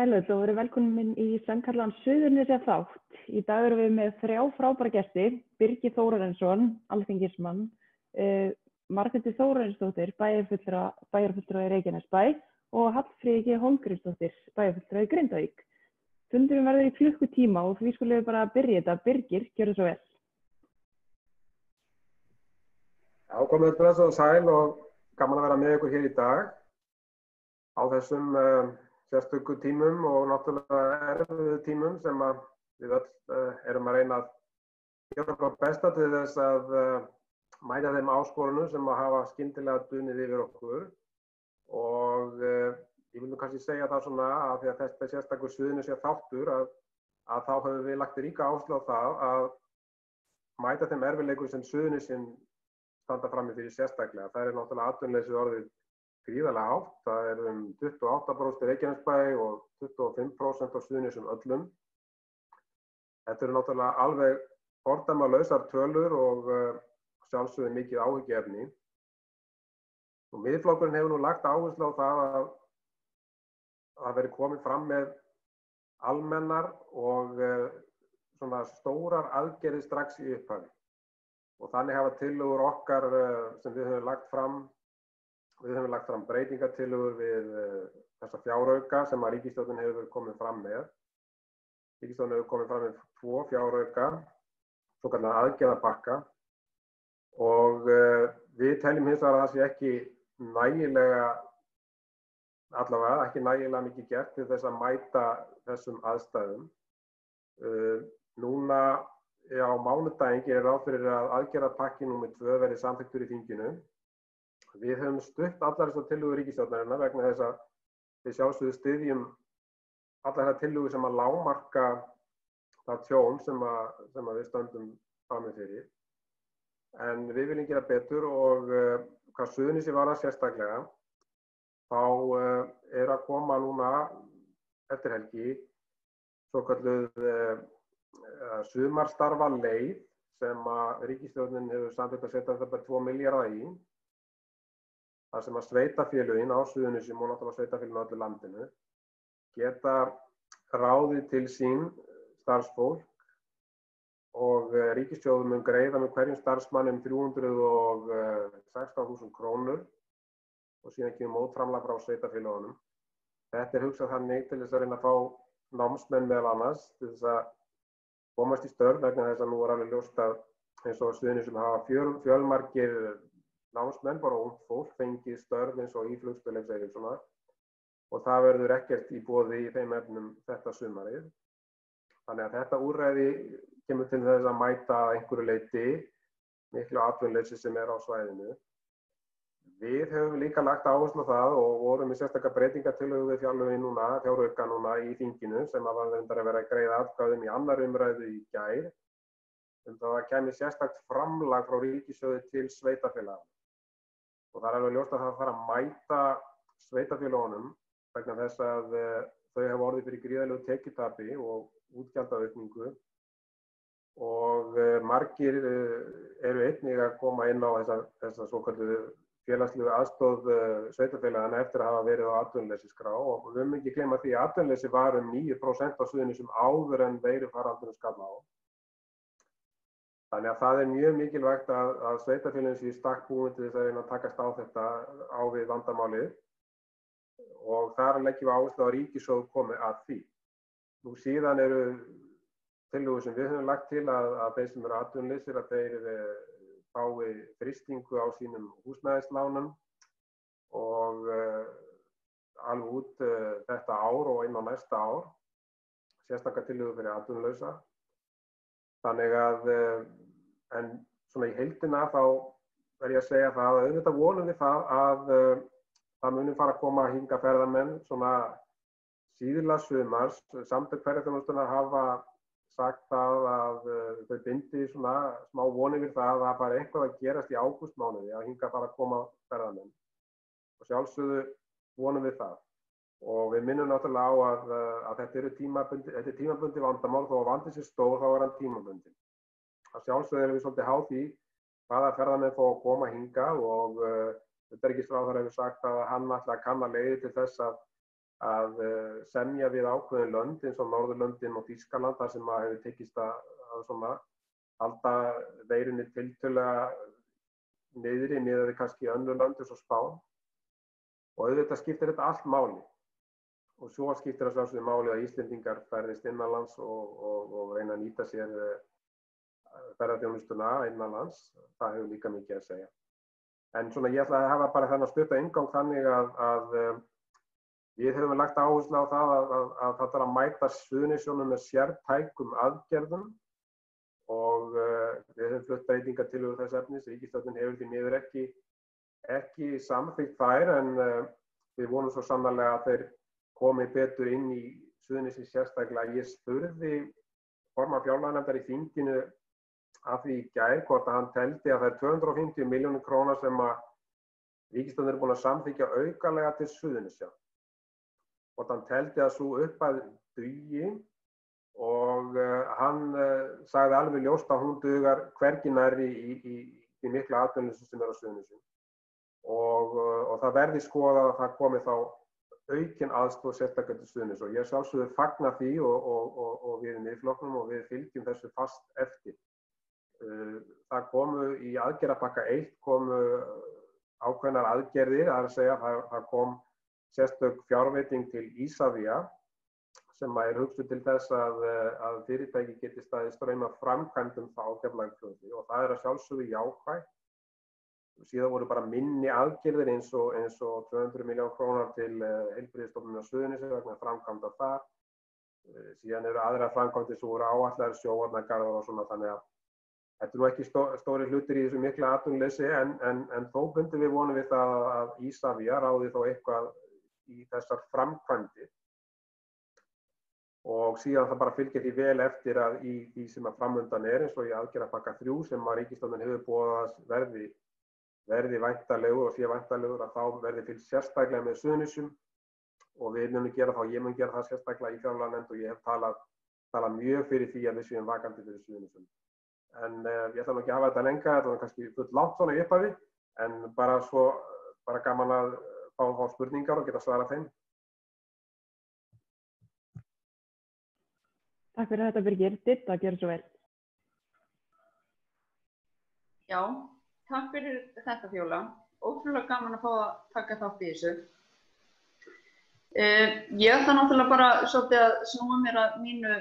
Sæl og verið velkomin í Sannkarlan Suðurnesja þátt. Í dag erum við með 3 frábæra gesti, Birgi Þórarinsson, alþingismann, Margréti Þórarinsdóttir, bæjarfulltrúa í Reykjanesbæ og Hallfríði G. Hólmgrímsdóttir, bæjarfulltrúa í Grindavík. Fundurinn verður í klukkutíma og því skulum við bara byrja þetta. Birgir, gjörðu svo vel. Já, komið blessuð og sæl og gaman að vera með ykkur hér í dag á þessum sérstöku tímum og náttúrulega erfiðu tímum sem við öll erum að reyna að gera okkar besta til þess að mæta þeim áskorunum sem hafa skyndilega dunið yfir okkur og ég vil nú kannski segja það svona að því að þetta er sérstakur Suðurnesja þáttur að þá höfum við lagt ríka áherslu á það að mæta þeim erfiðleikum sem Suðurnesin standa frammi fyrir sérstaklega. Það er náttúrulega atvinnuleysið orðið gríðarlega hátt. Það er 28% í Reykjanesbæ og 25% á Suðurnesjum öllum. Þetta eru náttúrulega alveg fordæmalausar tölur og sjálfsögðu mikið áhyggjuefni. Og Miðflokkurinn hefur nú lagt áherslu á það að það verið komið fram með almennar og svona stórar aðgerðir strax í upphafi. Og þannig hafa tillögur okkar sem við höfum lagt fram breytingatillögur við þessa fjárauka sem að ríkisstjórnin hefur komið fram með. Ríkisstjórnin hefur komið fram með 2 fjárauka, svokallaða aðgerðapakka og við teljum hins vegar að það sé ekki nægilega mikið gert til þess að mæta þessum aðstæðum. Núna á mánudaginn gerir ráð fyrir að aðgerðapakki númer 2 verði samþykktur í þinginu. Við höfum stutt allar þessar tillögur ríkisstjórnarinnar vegna þess að við sjálfsögðu styðjum allar þessar tillögur sem að lágmarka það tjón sem við stöndum frammi fyrir. En við viljum gera betur og hvað Suðurnesja varðar sérstaklega, þá er að koma núna eftir helgi svokölluð sumarstarfaleið sem að ríkisstjórnin hefur samþykkt að setja þetta 2 milljarða í. Það sem að sveitarfélögin á Suðurnesjum og náttúrulega sveitarfélögin á öllu landinu geta ráðið til sín starfsfólk og ríkissjóður mun greiða með hverjum starfsmanni 316.000 krónur og síðan kemur mótframlag frá sveitarfélögunum. Þetta er hugsað þannig til þess að reyna að fá námsmenn meðal annars til þess að komast í störf vegna þess að nú er alveg ljóst að eins og Suðurnesjum hafa fjölmargir námsmenn, bara ungt fólk, fengið störf eins og í Flugstoð Eiríkssonar og það verður ekkert í boði í þeim efnum þetta sumarið. Þannig að þetta úrræði kemur til þess að mæta einhverju leyti miklu atvinnuleysi sem er á svæðinu. Við höfum líka lagt áherslu á það og vorum í sérstakar breytingatillögu við fjárauka núna í þinginu sem að var reyndar að vera að greiða atkvæði í 2. umræðu í gær. Það kæmi sérstakt framlag frá ríkissjóði til sveitarfélaga. Og það er alveg ljóst að það þarf að mæta sveitarfélögunum vegna þess að þau hafa orðið fyrir gríðarlegu tekjutapi og útgjaldaaukningu og margir eru einnig að koma inn á þessa svokölluðu félagslegu aðstoð sveitarfélagana eftir að hafa verið á atvinnuleysisskrá og við höfum ekki gleyma því að atvinnuleysi var 9% á Suðurnesjum áður en veirufaraldurinn skall á. Þannig að það er mjög mikilvægt að sveitarfélögin séu í stakk búin til þess að reyna að takast á þetta á við vandamálið og þar leggjum við áherslu á að ríkissjóður komi að því. Nú síðan eru tillögur sem við höfum lagt til að þeir sem eru atvinnulausir að þeir fái frystingu á sínum húsnæðislánum og alveg út þetta ár og inn á næsta ár, sérstakar tillögur fyrir atvinnulausa. Þannig að, en svona í heildina þá verð ég að segja það að auðvitað vonum við það að það muni fara að koma hingað ferðamenn svona síðla sumars. Samtök ferðaþjónustunnar hafa sagt það að þau bindi svona smá vonir við það að það fari eitthvað að gerast í ágústmánuði að hingað fara að koma ferðamenn. Og sjálfsögðu vonum við það. Og við minnum náttúrulega á að þetta er tímabundið vandamál, þó að vandinn sé stór þá er hann tímabundinn. Að sjálfsögðu erum við svolítið háð því hvaða ferðamenn fá að koma hingað og utanríkisráðherra hefur sagt að hann ætli að kanna leiðir til þess að að semja við ákveðin lönd eins og Norðurlöndin og Þýskaland þar sem hefur tekist að svona halda veirunni tiltölulega niðri miðað við kannski önnur lönd eins og Spán. Og auðvitað skiptir þetta allt máli. Og svo skiptir það sjálfsögðu máli að Íslendingar ferðist innanlands og reyna að nýta sér ferðaþjónustuna innanlands. Það hefur líka mikið að segja. En svona ég ætla að hafa bara þennan stutta inngang þannig að við höfum lagt áherslu á það að það þarf að mæta Suðurnesjunum með sértækum aðgerðum og við höfum flutt breytingartillögur þess efnis. Ríkisstjórnin hefur því miður ekki samþykkt þær en við vonum svo sannarlega að þeir komi betur inn í Suðurnesjum sérstaklega. Ég spurði formann fjárlaganefndar í þinginu að því í gær hvort að hann teldi að það 250 milljónir króna sem að ríkisstjórnin búin að samþykkja aukalega til Suðurnesja. Hvort hann teldi að sú upphæð dugi og hann sagði alveg ljóst að hún dugar hvergi nærri í mikla atvinnuleysi sem á Suðurnesjum. Og það verði skoðað að það komi þá aukin aðstoð sérstaklega til Suðurnesja og ég sjálfsögðu fagna því og við í Miðflokknum og við fylgjum þessu fast eftir. Það komu í aðgerðapakka 1 komu ákveðnar aðgerðir, það er að segja það kom sérstök fjárveiting til Isavia sem hugsuð til þess að fyrirtæki geti staðið straum af framkvæmdum á Keflavíkurflugvelli og það er að sjálfsögðu jákvætt. Síðan voru bara minni aðgerðir eins og 200 milljónir krónar til Heilbrigðisstofnunar Suðurnesja vegna framkvæmda þar. Síðan eru aðrar framkvæmdir sem voru áætlaðir sjóvarnargarðar og svona þannig að þetta nú ekki stóri hlutir í þessu mikla atvinnuleysi en þó bundum við vonum við það að Isavia ráði þó eitthvað í þessar framkvæmdir. Og síðan það bara fylgir því vel eftir að í því sem að framundan eins og í aðgerðapakka 3 sem að ríkisstjórnin hefur boðað verði væntanlegur og sé væntanlegur að þá verði fylgst sérstaklega með Suðurnesjum og við munum gera það og ég mun gera það sérstaklega í fjárlaganefnd og ég hef talað mjög fyrir því að við séum vakandi fyrir Suðurnesjum. En ég ætla nú ekki að hafa þetta lengra, þetta var kannski full langt svona í upphafi, en bara gaman að fá spurningar og geta svarað þeim. Takk fyrir þetta Birgir, Ditta, gjörðu svo vel. Já, takk fyrir þetta Fjóla. Ótrúlega gaman að fá að taka þátt í þessu. Ég ætla náttúrulega bara svolítið að snúa mér að mínu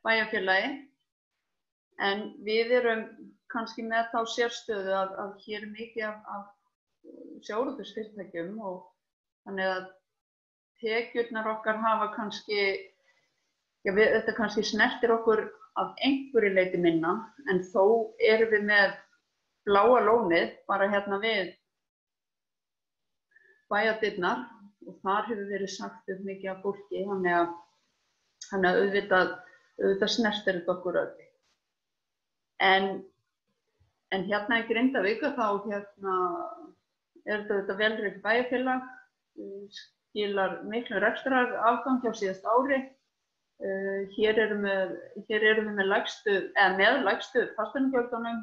bæjarfélagi. En við erum kannski með þá sérstöðu að hér er mikið af sjávarútvegsfyrirtækjum og þannig að tekjurnar okkar hafa kannski, þetta kannski snertir okkur af einhverju leyti minna, en þó erum við með bláa lónið bara hérna við bæjardyrnar og þar hefur verið sagt upp mikið af fólki, þannig að auðvitað snertir þetta okkur öll. En hérna í Grindavík þá er þetta velrekið bæjarfélag, skilar miklu rekstrarafgangi á síðasta ári. Hér erum við með lægstu fasteignagjöldunum,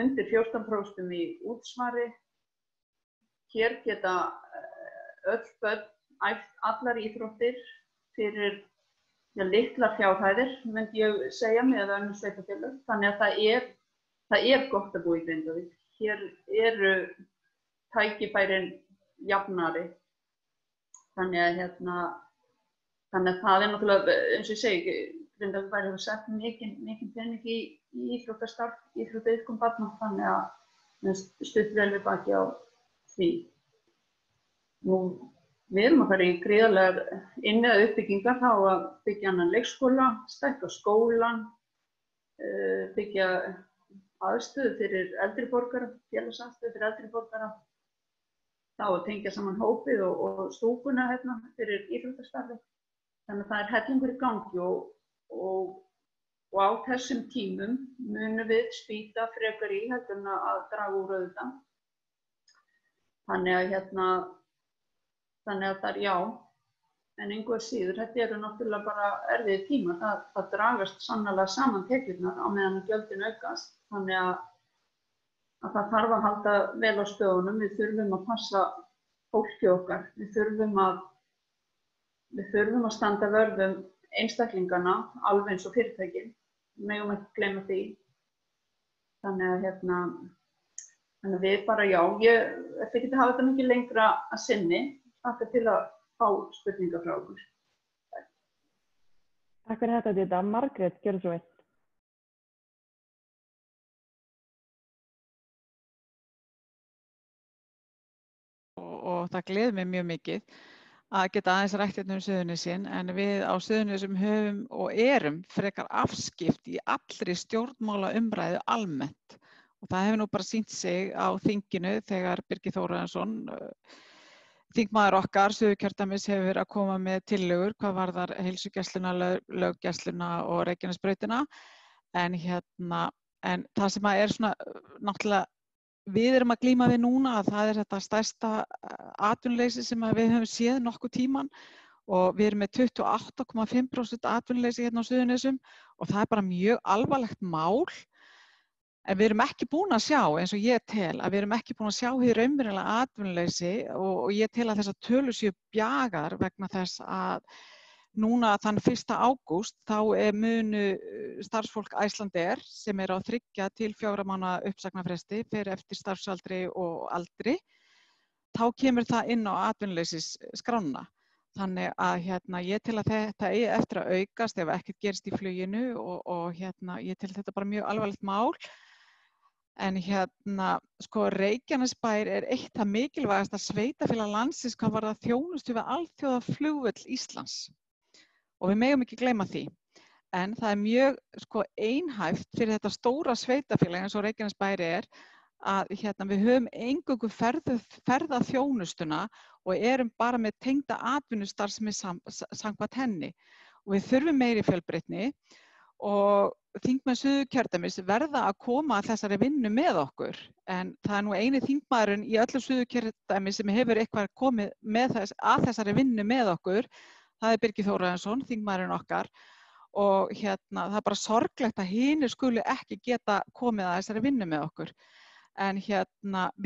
undir 14% í útsvari. Hér geta öll börn æft allar íþróttir fyrir litlar fjárhæðir, myndi ég segja, með önnur sveitarfélög. Þannig að það er gott að búa í Grindavík. Hér eru tækifærin jafnari. Þannig að það er náttúrulega, eins og ég segi, Grindavík hefur sett mikinn pening í íþróttastarf, íþróttaiðkun barna, þannig að stutt vel við baki á því. Nú, við erum að fara í gríðarlegar innviða uppbyggingar, þá að byggja annan leikskóla, stækka skólann, byggja aðstöðu fyrir eldri borgara, félagsaðstöðu fyrir eldri borgara, þá að tengja saman hópið og stúkuna fyrir íþróttastarfi. Þannig að það er hellingur í gangi og á þessum tímum munum við spýta frekar í heldur en að draga úr auðvitað. Þannig að það já, en engu að síður, þetta eru náttúrulega bara erfiðir tímar. Það dragast sannarlega saman tekjurnar á meðan gjöldin aukast. Þannig að það þarf að halda vel á stöðunum. Við þurfum að passa fólkið okkar. Við þurfum að við þurfum að standa vörð einstaklingana, alveg eins og fyrirtækin. Við megum ekki gleyma því. Þannig að við bara, já, þið getið hafa þetta mikið lengra að sinni, þakka til að fá spurningar frá okkur. Takk fyrir þetta, Didda. Margrét, gjörðu svo vel. Og það gleður mig mjög mikið að geta aðeins rætt hérna Suðurnesin, en við á Suðurnesjum höfum og erum frekar afskipt í allri stjórnmálaumræðu almennt. Og það hefur nú bara sýnt sig á þinginu þegar Birgir Þórarinsson, þingmaður okkar, Suðurkjördæmis, hefur verið að koma með tillögur hvað varðar heilsugæsluna, löggæsluna og Reykjanesbrautina. En það sem er svona náttúrulega við erum að glíma við núna, að það er þetta stærsta atvinnuleysi sem við höfum séð nokkuð tíman og við erum með 28,5% atvinnuleysi hérna á Suðurnesjum og það er bara mjög alvarlegt mál. En við erum ekki búin að sjá, eins og ég tel, að við erum ekki búin að sjá hið raunverulega atvinnuleysi og ég tel að þessar tölur séu bjagar vegna þess að núna þann 1. ágúst þá munu starfsfólk Icelandair sem á 3 til 4 mánaða uppsagnarfresti fer eftir starfsaldri og aldri, þá kemur það inn á atvinnuleysisskrána. Þannig að ég tel að þetta eigi eftir að aukast ef ekkert gerist í fluginu og ég tel þetta bara mjög alvarlegt mál. En sko Reykjanesbær er eitt það mikilvægasta sveitarfélag landsins hvað varðar þjónustu við alþjóðaflugvöll Íslands. Og við megum ekki gleyma því. En það er mjög einhæft fyrir þetta stóra sveitarfélag eins og Reykjanesbær að við höfum eingöngu ferðaþjónustuna og erum bara með tengda atvinnustarfsemi samkvæmt henni. Og við þurfum meiri fjölbreytni og þingmenn Suðurkjördæmis verða að koma að þessari vinnu með okkur. En það er nú eini þingmaðurinn í öllu Suðurkjördæmi sem hefur eitthvað komið að þessari vinnu með okkur. Það er Birgir Þórarinsson, þingmaðurinn okkar og það er bara sorglegt að hinir skuli ekki geta komið að þessari vinnu með okkur. En við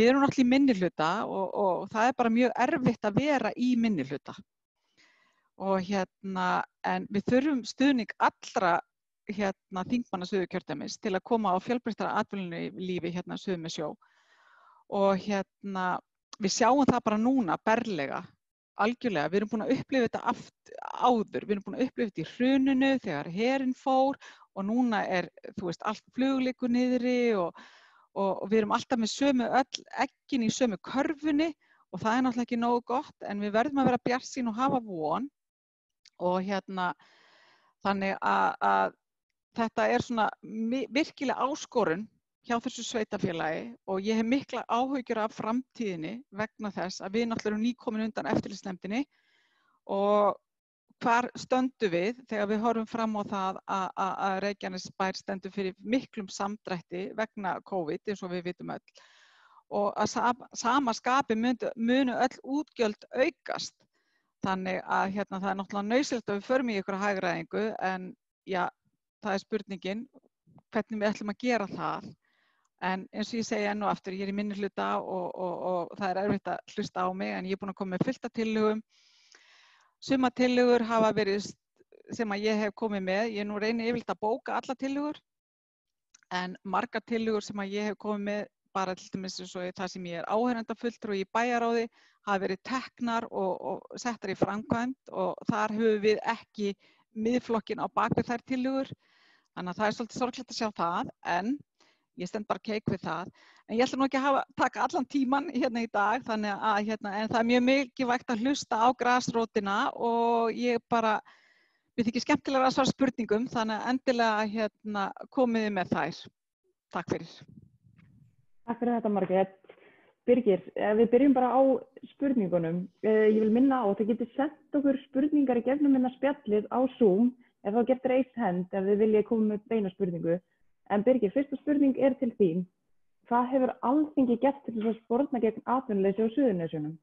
erum náttúrulega í minnihluta og það er bara mjög erfitt að vera í minnihluta. Og en við þurfum stuðning allra þingmanna Suðurkjördæmis til að koma á fjölbreyttara atvinnulífi suður með sjó. Og við sjáum það bara núna berlega. Algjörlega, við erum búin að upplifa þetta áður, við erum búin að upplifa þetta í hruninu þegar herinn fór og núna allt flug liggur niðri og við erum alltaf með sömu öll eggin í sömu körfunni og það er náttúrulega ekki nógu gott en við verðum að vera bjartsýn og hafa von og þannig að þetta er svona virkilega áskorun hjá þessu sveitarfélagi og ég hef mikla áhyggjur af framtíðinni vegna þess að við náttúrulega erum nýkomin undan eftirlitsnefndinni og hvar stöndum við þegar við horfum fram á það að Reykjanesbær stendur fyrir miklum samdrætti vegna COVID eins og við vitum öll og að sama skapi munu öll útgjöld aukast. Þannig að það er náttúrulega nauðsynlegt að við förum í einhverja hagræðingu en já, það er spurningin hvernig við ætlum að gera það. En eins og ég segi enn og aftur, ég er í minnihluta og það er erfitt að hlusta á mig en ég er búin að koma með fullt af tillögum. Sumar tillögur hafa verið sem að ég hef komið með. Ég nú reyni yfirleitt að bóka alla tillögur en margar tillögur sem að ég hef komið með bara til dæmis eins og það sem ég er áheyrendafulltrúi í bæjarráði hafa verið teknar og settar í framkvæmd og þar höfum við ekki miðflokkinn á bakvið þær tillögur. Þannig að það er svolítið sorglegt að sjá það en ég stend bara keik við það. En ég ætla nú ekki að taka allan tíman í dag, þannig að en það er mjög mikilvægt að hlusta á grasrótina og ég bara, mér þykir skemmtilega að svara spurningum, þannig að endilega komiði með þær. Takk fyrir. Takk fyrir þetta, Margrét. Birgir, við byrjum bara á spurningunum. Ég vil minna á að þið getið sent okkur spurningar í gegnum spjallið á Zoom ef þá getur reist hend ef þið viljið koma með beina spurningu. En Birgir, fyrsta spurning er til þín. Hvað hefur Alþingi gert til þess að sporna gegn atvinnuleysi á Suðurnesjunum?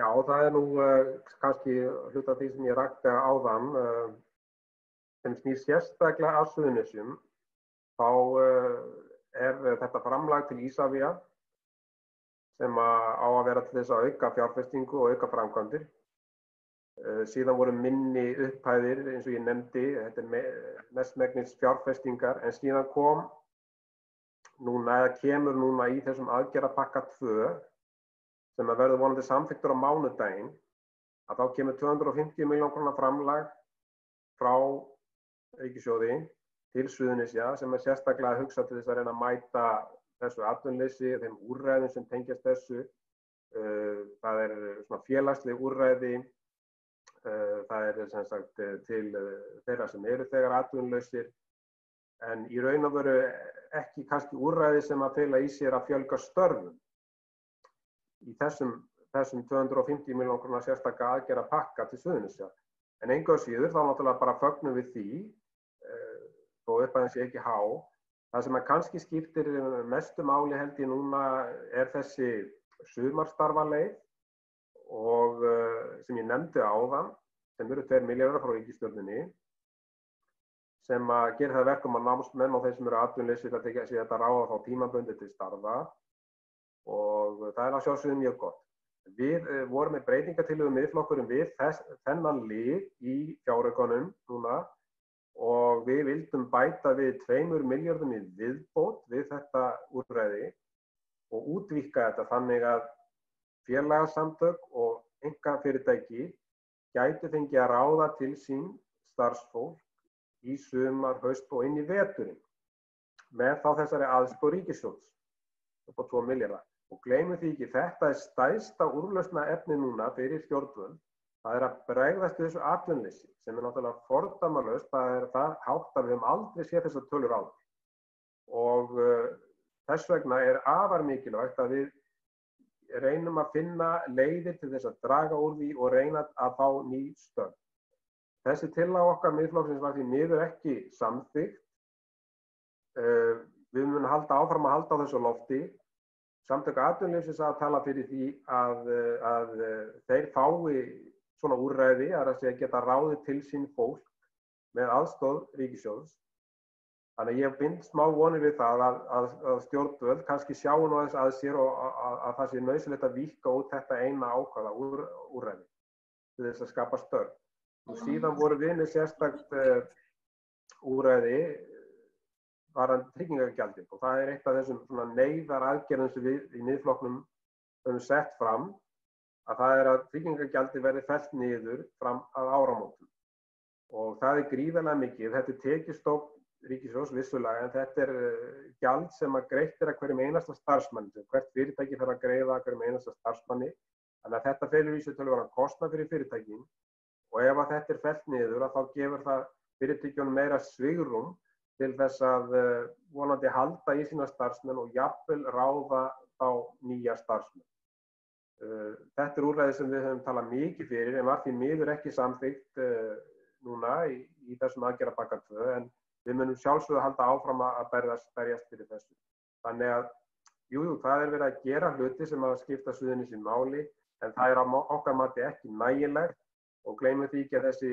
Já, það er nú kannski hluta af því sem ég rakti áðan sem snýr sérstaklega á Suðurnesjum. Þá þetta framlag til Isavia sem á að vera til þess að auka fjárfestingu og auka framkvæmdir. Síðan voru minni upphæðir, eins og ég nefndi, þetta mestmegnis fjárfestingar, en síðan kemur núna í þessum aðgerðapakka 2, sem verður vonandi samþykktur á mánudaginn, að þá kemur 250 milljóna króna framlag frá ríkissjóði til Suðurnesja, sem sérstaklega hugsað til þess að reyna að mæta þessu atvinnuleysi, þeim úrræðum sem tengjast þessu. Það svona félagsleg úrræði, það sem sagt til þeirra sem eru þegar atvinnulausir, en í raun og veru ekki kannski úrræði sem að fela í sér að fjölga störfum. Í þessum 250 milljóna króna sérstaka aðgerðapakka til Suðurnesja. En engu að síður þá náttúrulega bara fögnum við því, þó upphæðin sé ekki há. Það sem að kannski skiptir mestu máli held ég núna þessi sumarstarfaleið og sem ég nefndi áðan, sem eru 2 milljarðar frá ríkisstjórninni, sem að gera það verkum að námsmenn og þeir sem eru atvinnulausir að sé þetta ráða þá tímabundið til starfa og það að sjálfsögðu mjög gott. Við vorum með breytingatillögu Miðflokkurinn við þennan lið í fjáraukanum núna og við vildum bæta við 2 milljörðum í viðbót við þetta úrræði og útvíkka þetta þannig að félagasamtök og einkafyrirtæki gætu fengið að ráða til sín starfsfólk í sumar, haust og inn í veturinn með þá þessari aðstoð ríkissjóðs upp á 2 milljarða. Og gleymum því ekki, þetta stærsta úrlausnarefni núna fyrir stjórnvöld. Það að bregðast við þessu atvinnuleysi sem náttúrulega fordæmalaust, það hátt að við höfum aldrei séð þessar tölur áður. Og þess vegna afar mikilvægt að við reynum að finna leiðir til þess að draga úr því og reyna að fá ný störf. Þessi tillaga okkar Miðflokksins var því miður ekki samþykkt. Við munum halda áfram að halda á þessu lofti. Samtök atvinnulífsins að tala fyrir því að þeir fái svona úrræði, að segja geta ráðið til sín fólk með aðstoð ríkissjóðs. Þannig að ég bind smá vonir við það að stjórnvöld kannski sjá nú aðeins að sér og að það sé nauðsynlegt að víkka út þetta eina ákvæða úrræði til þess að skapa störf. Og síðan voru við með sérstakt úrræði varðandi tryggingagjaldið og það eitt af þessum svona neyðaraðgerðum sem við í Miðflokknum höfum sett fram, að það að tryggingagjaldið verði fellt niður fram að áramótum. Og það gríðarlega mikið, þetta tekjustofn ríkissjóðs vissulega, en þetta gjald sem að greitt að hverjum einasta starfsmanni, hvert fyrirtæki þarf að greiða hverjum einasta starfsmanni, þannig að þetta felur í sér töluverðan kostnað fyrir fyrirtækin og ef að þetta fellt niður þá gefur það fyrirtækjunum meira svigrúm til þess að vonandi halda í sína starfsmenn og jafnvel ráða þá nýja starfsmenn. Þetta úrræði sem við höfum talað mikið fyrir en var því miður ekki samþykkt núna í þessum aðgerðapakka 2 en við munum sjálfsögðu að halda áfram að berjast fyrir þessu. Þannig að það verið að gera hluti sem að skipta Suðurnesja máli en það á okkar mati ekki nægilegt. Og gleymum því ekki að þessi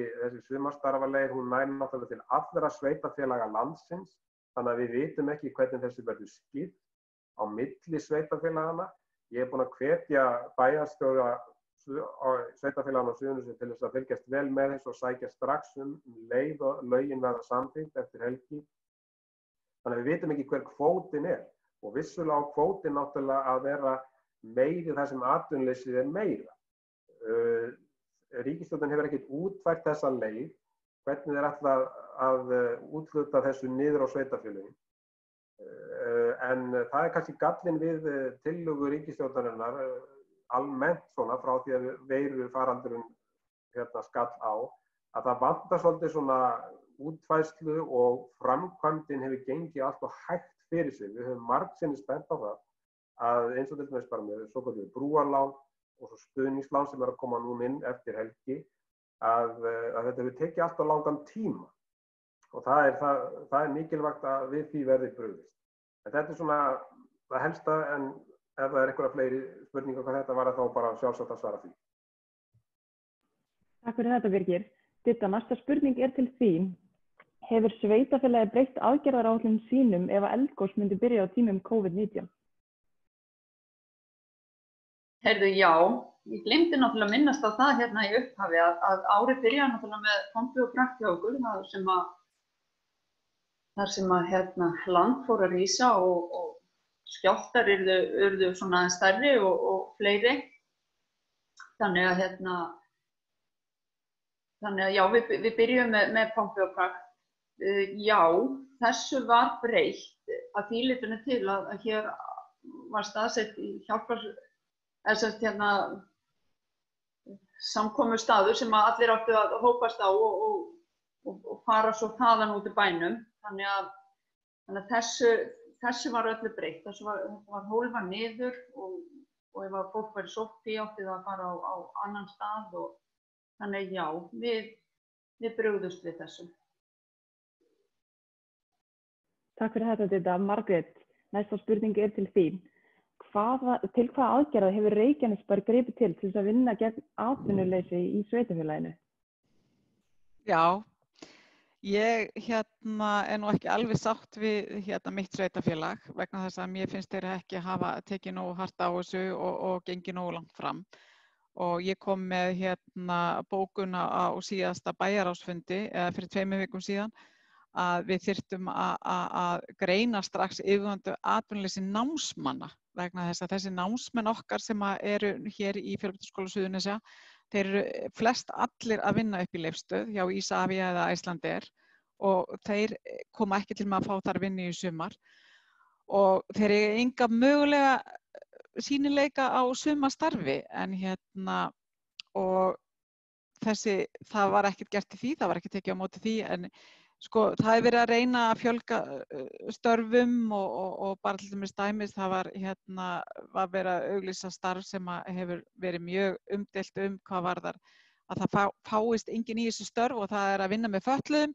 sumarstarfaleið, hún nær náttúrulega til allra sveitarfélaga landsins, þannig að við vitum ekki hvernig þessi verður skipt á milli sveitarfélagana. Ég búinn að hvetja bæjarstjóra sveitarfélagana á Suðurnesju til þess að fylgjast vel með þessu og sækja strax leið og lögin verða samþykkt eftir helgi. Þannig að við vitum ekki hver kvótinn og vissulega á kvótinn náttúrulega að vera meiri þar sem atvinnuleysið meira. Ríkisstjórnin hefur ekkert útfært þessa leið, hvernig þeir ætla að úthluta þessu niður á sveitarfélögin. En það kannski gallinn við tillögu ríkisstjórnarinnar almennt svona frá því að veirufaraldurinn skall á, að það vantar svolítið svona útfærslu og framkvæmdin hefur gengið allt og hægt fyrir sig. Við höfum margsinnis bent á það að eins og til dæmis bara með svokölluð brúarlán og svo stuðningslán sem að koma núna inn eftir helgi, að þetta hefur tekið allt á langan tíma. Og það mikilvægt að við því verði brugðist. En þetta svona það helsta, en ef það einhverja fleiri spurningar hvað þetta var þá bara sjálfsagt að svara því. Takk fyrir þetta, Birgir. Ditta, næsta spurning til þín. Hefur sveitarfélagið breytt aðgerðaráætlunum sínum ef að eldgos myndi byrja á tímum COVID-19? Heyrðu, já, ég glemdi náttúrulega að minnast á það hérna í upphafi að árið byrjaði náttúrulega með pompi og prakt hjá okkur, þar sem að land fór að rísa og skjálftar urðu svona stærri og fleiri. Þannig að já, við byrjum með pompi og prakt. Já, þessu var breytt að því leytinu til að hér var staðsett í samkomustaður sem að allir áttu að hópast á og fara svo þaðan út í bænum. Þannig að þessu var öllu breytt. Þessu var hólfað niður og ef að fólk væri sótt í átti það að fara á annan stað og þannig já, við brugðust við þessu. Takk fyrir þetta, Didda. Margrét, næsta spurning til þín. Til hvað aðgerða hefur Reykjanesbær gripið til þess að vinna gegn atvinnuleysi í sveitarfélaginu? Já, ég er nú ekki alveg sátt við mitt sveitarfélag vegna þess að mér finnst þeir ekki hafa tekið nógu hart á þessu og gengið nógu langt fram. Og ég kom með bókun á síðasta bæjarráðsfundi eða fyrir 2 vikum síðan að við þyrftum að greina strax yfirvofandi atvinnuleysi námsmanna vegna þess að þessi námsmenn okkar sem eru hér í Fjölbrautaskóla Suðurnesja, þeir eru flest allir að vinna upp í Leifsstöð hjá Isavia eða Icelandair og þeir koma ekki til með að fá þar vinnu í sumar og þeir eru enga mögulega sýnileika á sumarstarfi en og það var ekkert gert í því, það var ekki tekið á móti því en sko, það hefur verið að reyna að fjölga störfum og bara til dæmis dæmis, það var verið að auglýsa starf sem hefur verið mjög umdeilt hvað varðar að það fáist enginn í þessu störf og það er að vinna með fötluðum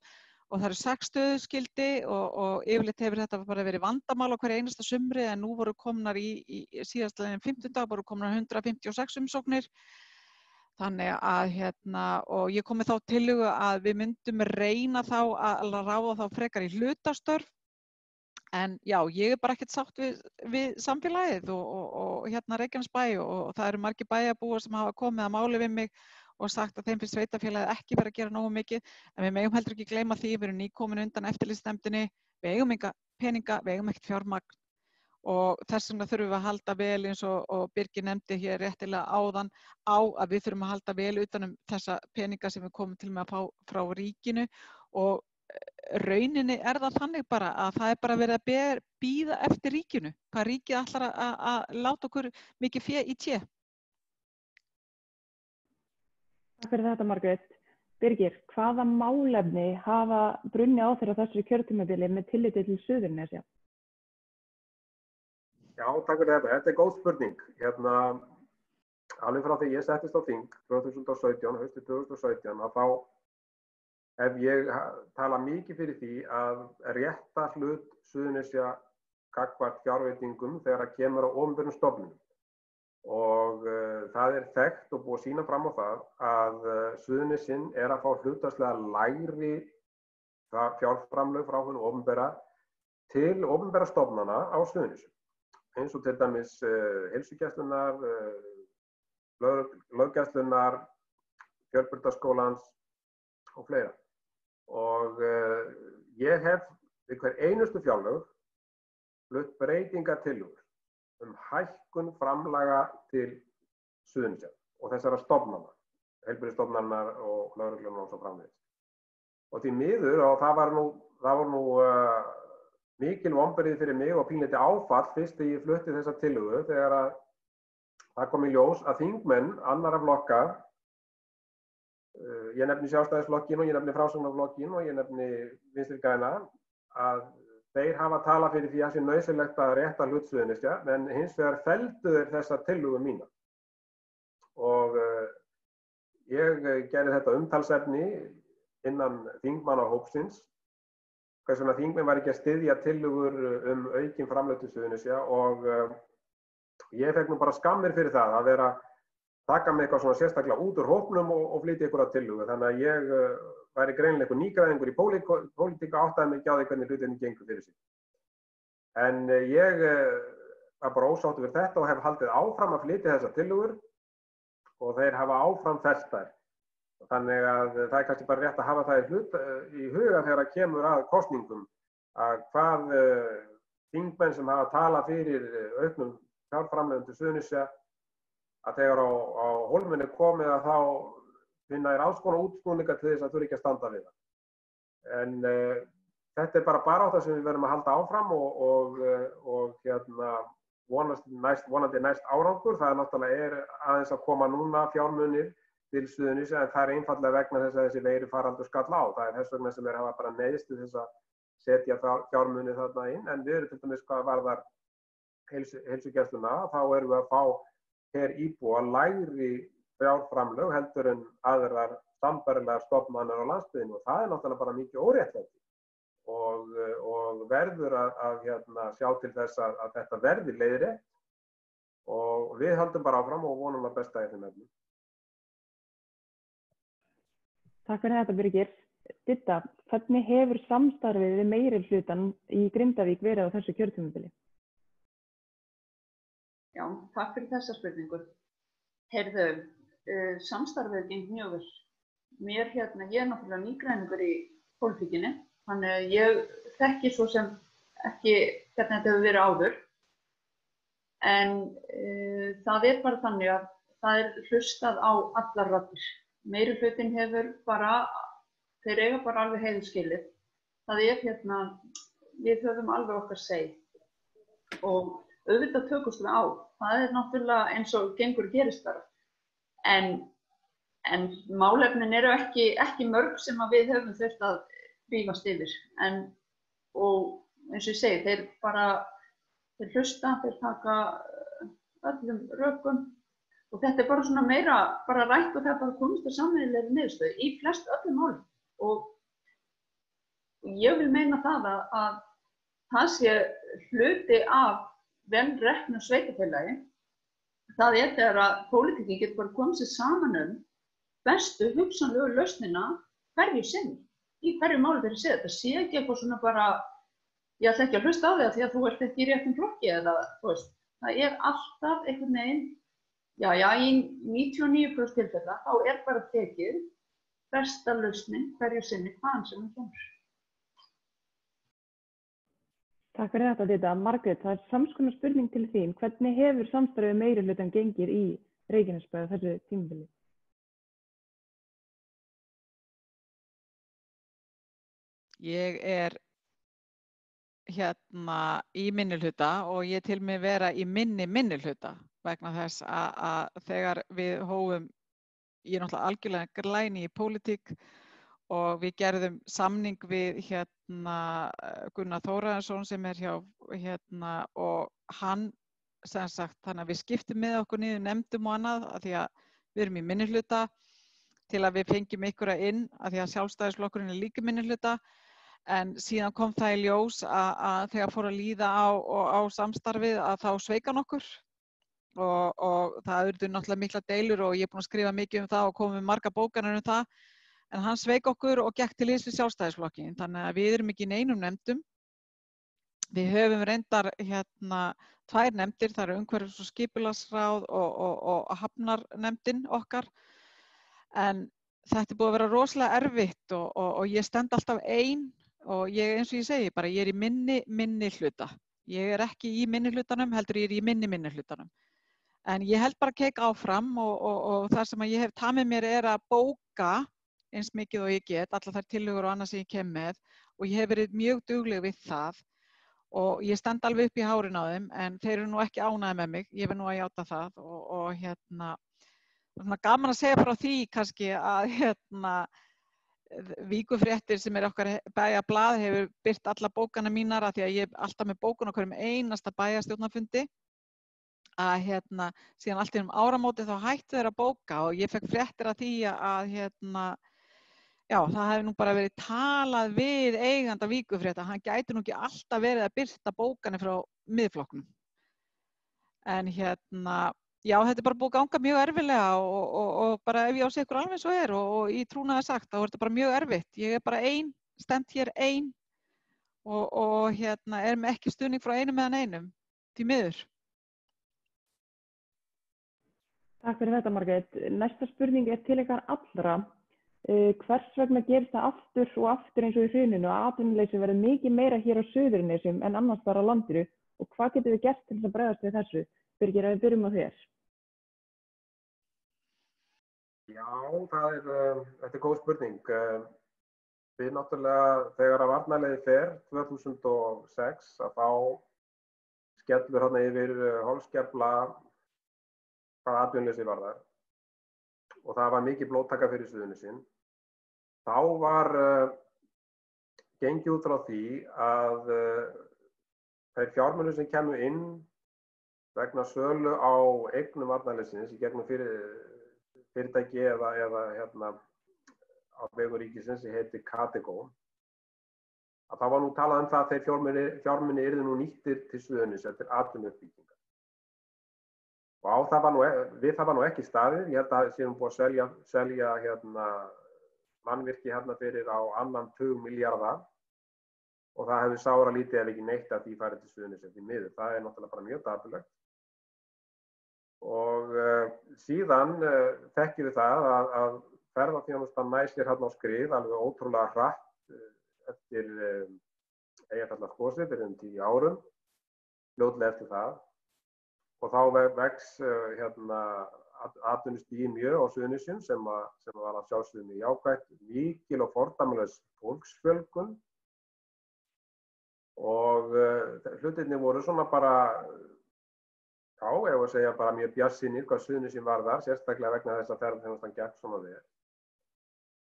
og það eru 6 stöðuskildi og yfirleitt hefur þetta bara verið vandamál á hverju einasta sumri en nú voru komnar í síðastliðin 15 dag voru komnar 156 umsóknir. Þannig að og ég kom með þá tillögu að við myndum reyna þá að ráða þá frekar í hlutastörf en já, ég er bara ekkert sátt við samfélagið og Reykjanesbæ og það eru margir bæjarbúar sem hafa komið að máli við mig og sagt að þeim finnst sveitarfélagið ekki vera að gera nógu mikið en við megum heldur ekki gleyma því, við erum nýkomin undan eftirlitsnefndinni, við eigum enga peninga, við eigum ekkert fjármagn og þess vegna þurfum við að halda vel eins og Birgir nefndi hér réttilega áðan að við þurfum að halda vel utan þessa peninga sem við komum til með að fá frá ríkinu og rauninni það þannig bara að það bara verið að bíða eftir ríkinu, hvað ríkið ætlar að láta okkur mikið fé í té. Takk fyrir þetta, Margrét. Birgir, hvaða málefni hafa brunnið á þér á þessu kjörtímabili með tilliti til Suðurnesja? Já, takk fyrir þetta. Þetta er góð spurning. Alveg frá því ég settist á þing 2017, haustið 2017, að þá hef ég talað mikið fyrir því að rétta hlut Suðurnesja gagnvart fjárveitingum þegar það kemur á opinberum stofnunum. Og það er þekkt og búið að sýna fram á það að Suðurnesin að fá hlutfallslega lægri fjárframlög frá hinu opinbera til opinbera stofnana á Suðurnesjum. Eins og til dæmis heilsugæslunnar, löggæslunnar, Fjölbrautaskólans og fleira. Og ég hef við hver einustu fjárlög flutt breytingatillögur hækkun framlaga til Suðurnesja og þessara stofnana, heilbrigðisstofnanirnar og lögreglunar og svo framvegis. Og því miður, og það var nú mikil vonbrigði fyrir mig og pínlítið áfall fyrst þegar ég flutti þessa tillögu þegar að það kom í ljós að þingmenn annarra flokka, ég nefni Sjálfstæðisflokkinn og ég nefni Framsóknarflokkinn og ég nefni Vinstri græna, að þeir hafa talað fyrir því að það sé nauðsynlegt að rétta hlut Suðurnesja, en hins vegar felldu þeir þessa tillögu mína. Og ég gerði þetta umtalsefni innan þingmannahópsins, hvers vegna þingmenn var ekki að styðja tillögur aukin framlög til Suðurnesja og ég fekk nú bara skammir fyrir það að vera taka mig eitthvað svona sérstaklega út úr hópnum og flytja ykkur að tillögu. Þannig að ég væri greinilega einhver nýgræðingur í pólitík og áttaði mig ekki á því hvernig hlutinni gengur fyrir sig. En ég bara ósáttur við þetta og hef haldið áfram að flytja þessar tillögur og þeir hafa áfram fellt þær. Þannig að það er kannski bara rétt að hafa það í huga þegar það kemur að kosningum, að hvað þingmenn sem hafa talað fyrir auknum fjárframlögum til Suðurnesja, að þegar á hólminn komið að þá finna þeir alls konar útskúninga til þess að þurfi ekki að standa við það. En þetta er bara barátta sem við verðum að halda áfram og vonandi næst árangur. Það náttúrulega aðeins að koma núna fjármunir til Suðurnesja, en það er einfaldlega vegna þess að þessi veirufaraldur skall á. Það er þess vegna sem hafa bara neyðst til þess að setja fjármuni þarna inn, en við erum til dæmis hvað varðar heilsugæsluna, þá erum við að fá per íbúa lægri fjárframlög heldur en aðrar sambærilegar stofnanir á landsbyggðinni, og það er náttúrulega bara mikið óréttlæti og verður að sjá til þess að þetta verði leiðrétt, og við höldum bara áfram og vonum að besta í þeim efnum. Takk fyrir þetta, Birgir. Didda, hvernig hefur samstarfið við meirihlutann í Grindavík verið á þessu kjörtímabili? Já, takk fyrir þessa spurningu. Heyrðu, samstarfið gengur mjög vel. Ég er náttúrulega nýgræningur í pólitíkinni, þannig að ég þekki svo sem ekki hvernig þetta hefur verið áður. En það er bara þannig að það er hlustað á allar raddir. Meirihlutinn hefur bara, þeir eiga bara alveg heiðurskilið. Það er við höfum alveg okkar seg. Og auðvitað tökumst við á. Það er náttúrulega eins og gengur gerist bara. En málefnin eru ekki mörg sem að við höfum þurft að rífast yfir. Og eins og ég segi, þeir hlusta, þeir taka öllum rökum. Og þetta er bara svona meira bara rætt, og það er bara komist að sameiginlegri niðurstöðu í flest öllum málum. Og ég vil meina það að það sé hluti af vel reknu sveitarfélagi. Það er þegar að pólitíkin getur bara komið sér saman bestu hugsanlegu lausnina hverju sinni, í hverju máli þeirri séð. Það sé ekki eitthvað svona bara, ég ætla ekki að hlusta á því að þú ert ekki í réttum flokki, eða þú veist. Það er alltaf einhvern veginn, í 99% tilfella þá er bara tekið besta lausnin hverju sinni hvaðan sem hún kemur. Takk fyrir þetta, Didda. Margrét, það er samskonar spurning til þín. Hvernig hefur samstarfið meirihlutann gengið í Reykjanesbæ á þessu tímabili? Ég er í minnihluta og ég til mig vera í minnihluta vegna þess að þegar við hófum, ég er náttúrulega algjörlega glæni í pólitík, og við gerðum samning við Gunnar Þórarinsson sem er hjá og hann sem sagt, þannig að við skiptum með okkur niður nefndum og annað, af því að við erum í minnihluta, til að við fengjum einhverja inn, af því að Sjálfstæðisflokkurinn er líka minnihluta. En síðan kom það í ljós að þegar fór að líða á samstarfið að þá sveik hann okkur, og það urðu náttúrulega mikla deilur, og ég er búin að skrifa mikið um það og komið með margar bókanir um það. En hann sveik okkur og gekk til liðs við Sjálfstæðisflokkinn, þannig að við erum ekki í neinum nefndum. Við höfum reyndar 2 nefndir, það eru umhverfis- og skipulagsráð og hafnarnefndin okkar. En þetta er búið að vera rosalega erfitt og ég stend alltaf ein, og eins og ég segi bara, ég er í minnihluta. Ég er ekki í minnihlutanum, heldur ég er í minnihlutanum. En ég held bara keik áfram, og það sem ég hef tamið mér er að bóka eins mikið og ég get, allar þær tillögur og annað sem ég kem með, og ég hef verið mjög dugleg við það, og ég stend alveg upp í hárin á þeim, en þeir eru nú ekki ánægðir með mig, ég verð nú að játa það, og svona gaman að segja frá því kannski að Víkurfréttir sem er okkar bæjarblað hefur birt alla bókana mínar, af því að ég er alltaf með bókun á hverjum einasta bæjarstjórnarfundi, að síðan allt í áramóti þá hættu þeir að bóka, og ég fekk fréttir af því að það hefði nú bara verið talað við eiganda Víkurfrétta, hann gæti nú ekki alltaf verið að birta bókanir frá Miðflokknum. En já, þetta er bara búið að ganga mjög erfilega, og bara ef ég á sig ykkur alveg svo er, og í trúnaði sagt, þá er þetta bara mjög erfitt. Ég er bara ein, stend hér ein, og er með ekki stuðning frá einum eða neinum, því miður. Takk fyrir þetta, Margrét. Næsta spurning til ykkar allra. Hvers vegna gerist það aftur og aftur eins og í hruninu að atvinnuleysi verður mikið meira hér á Suðurnesjum en annars staðar á landinu og hvað getum við gert til þess að bregðast við þessu? Birgir, ef við byrjum á þér. Já, þetta er góð spurning. Við náttúrulega, þegar að varnarliðið fer 2006, að þá skellur þarna yfir holskefla hvað atvinnuleysi varðar og það var mikið blóðtaka fyrir Suðurnesin. Þá var gengið út frá því að þeir fjármunir sem kemur inn vegna sölu á eignum varnarliðsins í gegnum fyrirtæki eða á vegum ríkisins sem heitir Katego, að það var nú talað það að þeir fjármunir yrðu nú nýttir til Suðurnes eftir atvinnuuppbyggingar. Og við það var nú ekki staðið. Ég held að það séum búið að selja mannvirki fyrir á 2 milljarða og það hefur sára lítið ef ekki neitt að því farið til Suðurnes eftir miður. Það er náttúrulega bara mjög dapurlegt. Og síðan þekkjum við það að ferðaþjónustan nær sér á skrið alveg ótrúlega hratt eftir Eyjafjallajökull fyrir 10 árum, fljótlega eftir það. Og þá vex atvinnustigið mjög á Suðurnesjum sem var að sjálfsögðu mjög jákvætt, mikil og fordæmalaus fólksfjölgun og hlutirnir voru svona bara, já, ef að segja bara mjög bjartsýnir hvað Suðurnesjum varðar, sérstaklega vegna þess að ferðaþjónustan gekk svona vel.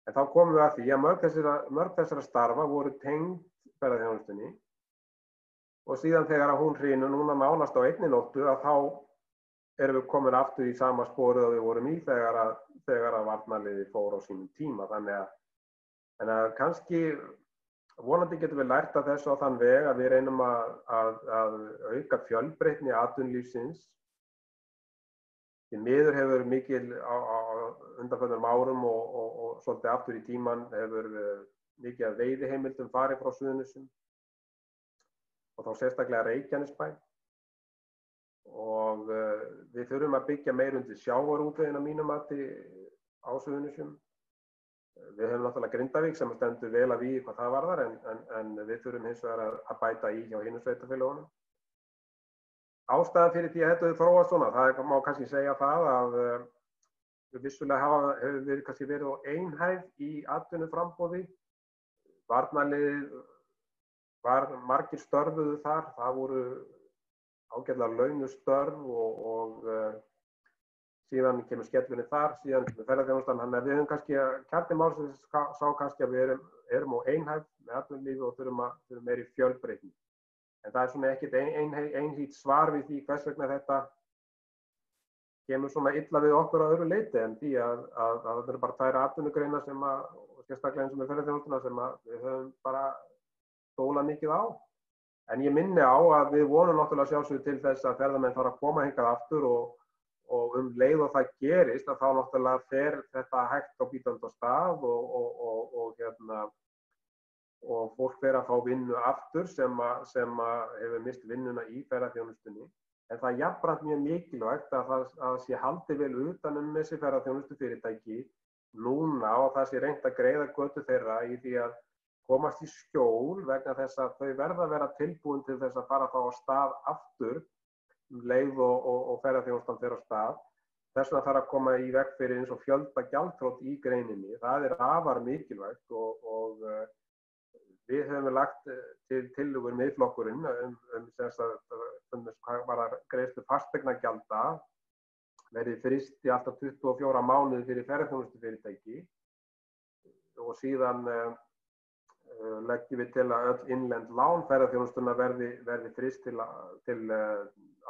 En þá komum við að því að mörg þessara starfa voru tengd ferðaþjónustunni. Og síðan þegar hún hrynur núna nánast á einni nóttu að þá erum við komin aftur í sama sporið og við vorum í þegar að varnarliðið fór á sínum tíma. Þannig að kannski vonandi getum við lært af þessu á þann veg að við reynum að auka fjölbreytni atvinnulífsins. Því miður hefur mikil á undanförnum árum og svolítið aftur í tíman hefur mikið af veiðiheimildum farið frá Suðurnesjum. Og þá sérstaklega Reykjanesbæ. Og við þurfum að byggja meir undir sjávarútveginn að mínu mati á Suðurnesjum. Við höfum náttúrulega Grindavík sem stendur vel að vígi hvað það varðar en við þurfum hins vegar að bæta í hjá hinum sveitarfélögunum. Ástæðan fyrir því að þetta hefur þróast svona, það má kannski segja það að við vissulega hefur við kannski verið á einhæð í atvinnuframboði. Varnarliðið margir störfuðu þar, það voru ágætlega launuð störf og síðan kemur skellurinn þar, síðan kemur ferðaþjónustan, þannig að við höfum kannski kjarni málsins sá kannski að við erum á einhæf með atvinnulífi og þurfum meiri fjölbreytni. En það er svona ekkert einhlít svar við því hvers vegna þetta kemur svona illa við okkur á öðru leyti en því að það eru bara 2 atvinnugreinar sem og sérstaklega eins og með ferðaþjónustuna sem við höfum bara stóla mikið á. En ég minni á að við vonum náttúrulega sjálfsögðu til þess að ferðamenn fara að koma hingað aftur og leið og það gerist að þá náttúrulega fer þetta hægt á bítandi á stað og fólk fer að fá vinnu aftur sem hefur mist vinnuna í ferðaþjónustunni. En það er jafnframt mjög mikilvægt að það sé haldið vel utan þessi ferðaþjónustufyrirtæki núna og það sé reynt að greiða götu þeirra í því að komast í skjól vegna þess að þau verða að vera tilbúin til þess að fara þá á stað aftur leið og ferðaþjónustan fer á stað. Þess vegna þarf að koma í veg fyrir eins og fjöldagjaldþrot í greininni. Það er afar mikilvægt og við höfum lagt til tillögur Miðflokkurinn hvað varðar greiðslu fasteignagjalda verði fryst í alltaf 24 mánuði fyrir ferðaþjónustufyrirtæki og síðan leggjum við til að öll innlend lán ferðaþjónustunnar verði fryst til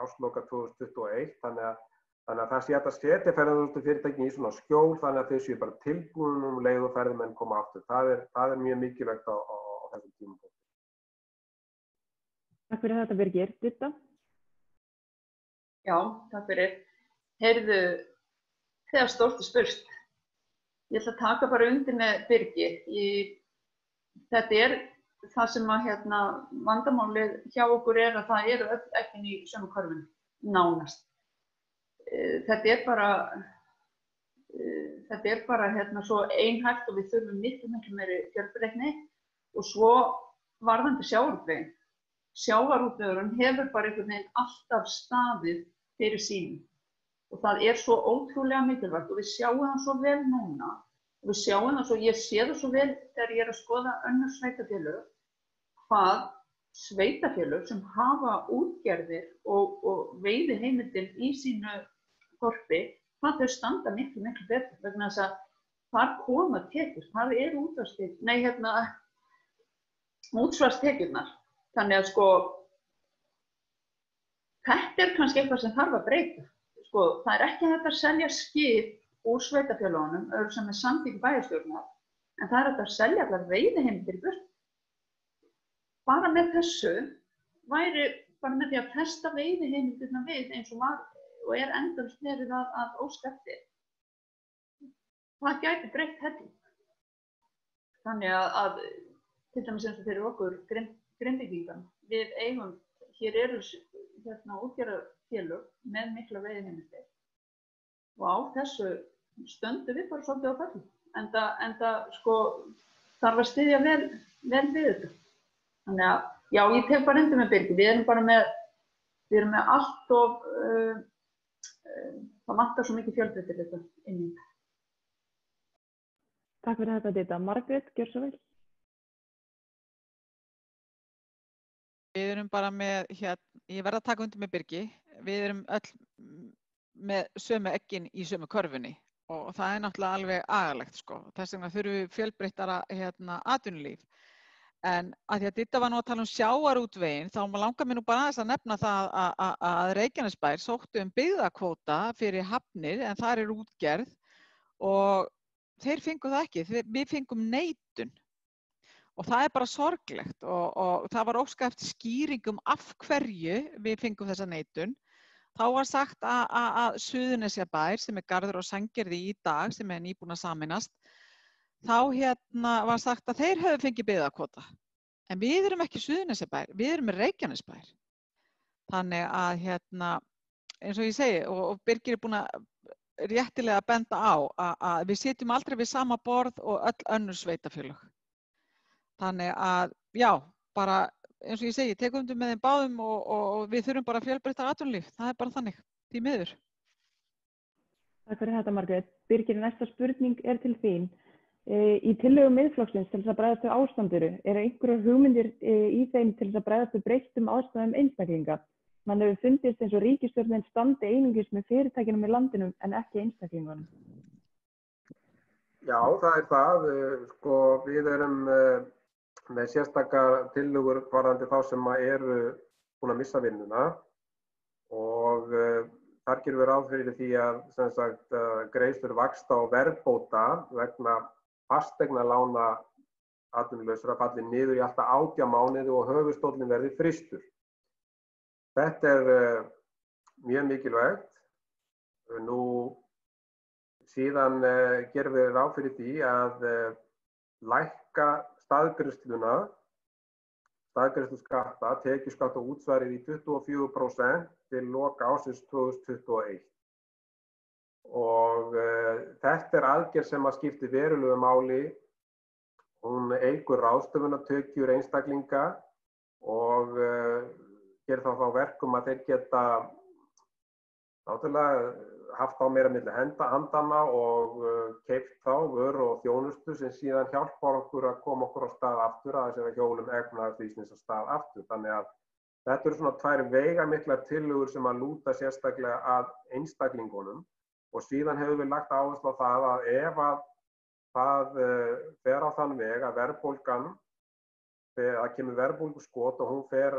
ársloka 2021. Þannig að það sé hægt að setja ferðaþjónustufyrirtækin í svona skjól þannig að þau séu bara tilbúin leið og ferðamenn koma aftur. Það er mjög mikilvægt á þessum tímum. Takk fyrir þetta, Birgir. Ditta? Já, takk fyrir. Heyrðu, þegar stórt er spurt. Ég ætla að taka bara undir með Birgir. Þetta er það sem að vandamálið hjá okkur að það eru öll ekki í sömu körfunni, nánast. þetta er bara hérna svo einhæft og við þurfum miklu meiri fjölbreytni og svo varðandi sjávarútveginn. Sjávarútvegurinn hefur bara einhvern veginn alltaf staðið fyrir sínum og það er svo ótrúlega mikilvægt og við sjáum það svo vel núna og við sjáum það svo, ég sé það svo vel þegar ég er að skoða önnur sveitarfélög hvað sveitarfélög sem hafa útgerðir og veiðiheimildir í sínu þorpi, hvað þau standa miklu betur vegna þess að þar koma tekjur, þar eru útsvarstekjurnar. Þannig að sko, þetta er kannski eitthvað sem þarf að breyta. Sko, það er ekki hægt að selja skip úr sveitarfélögunum, öðru sem er samþykkt bæjarstjórnar, en það er hægt að selja allar veiðiheimildir í burt. Bara með þessu væri, bara með því að festa veiðiheimildirna við eins og var og er endalaust verið að óska eftir. Það gæti breytt helling. Þannig að til dæmis eins og fyrir okkur Grindvíkingar, við eigum, hér eru útgerðarfélög með mikla veiðiheimildir og á þessu stöndum við bara svolítið á falli. Enda sko þarf að styðja vel við þetta. Þannig að, já, ég tek bara undir með Birgi, við erum með allt og það vantar svo mikið fjölbreytni þetta inn í þetta. Takk fyrir þetta, Didda. Margrét, gjör svo vel. Við erum bara með, ég verð að taka undir með Birgi, við erum öll með sömu eggin í sömu körfunni og það er náttúrulega alveg agalegt sko. Þess vegna þurfum við fjölbreyttara atvinnulíf. En að því að Didda var nú að tala sjávarútveginn, þá langar mér nú bara aðeins að nefna það að Reykjanesbær sóttu byggðakvóta fyrir hafnir en þar er útgerð og þeir fengu það ekki, við fengum neitun. Og það er bara sorglegt og það var óskað eftir skýringum af hverju við fengum þessa neitun. Þá var sagt að Suðurnesjabær, sem er Garður og Sandgerði í dag, sem er nýbúin að sameinast, þá var sagt að þeir höfðu fengið byggðakvóta. En við erum ekki Suðurnesjabær, við erum Reykjanesbær. Þannig að eins og ég segi, og Birgir er búin að réttilega benda á, að við sitjum aldrei við sama borð og öll önnur sveitarfélög. Þannig að, já, bara eins og ég segi, tekum undir með þeim báðum og við þurfum bara fjölbreyttara atvinnulíf. Það er bara þannig, því miður. Takk fyrir þetta, Margrét. Birgir, næsta spurning er til þín. Í tillögum Miðflokksins til þess að bregðast við ástandinu, einhverjar hugmyndir í þeim til þess að bregðast við breyttum aðstæðum einstaklinga? Man hefur fundist eins og ríkisstjórnin standi einungis með fyrirtækjunum í landinu en ekki einstaklingunum. Já, það er það. Sko, við erum með sérstakar tillögur varðandi þá sem eru búin að missa vinnuna og þar gerum við ráð fyrir því að sem sagt, greiðslur vaxta og verðbóta vegna fasteignalána atvinnulausra falli niður í alltaf 18 mánuði og höfuðstóllinn verði frystur. Þetta er mjög mikilvægt. Nú síðan gerum við ráð fyrir því að lækka staðgreiðsluskatta, tekjuskatt og útsvarið í 24% til loka ársins 2021. Og þetta er aðgerð sem að skipti verulegu máli. Hún eykur ráðstöfunartekjur einstaklinga og gerir þá verkum að þeir geta náttúrulega haft á meira milli handanna og keypt þá vöru og þjónustu sem síðan hjálpar okkur að koma okkur á stað aftur að þessari hjólum efnahagslífsins á stað aftur. Þannig að þetta eru svona tvær veigamiklar tillögur sem að lúta sérstaklega að einstaklingunum og síðan hefur við lagt áherslu á það að ef að það fer á þann veg að verðbólgan, að kemur verðbólguskot og hún fer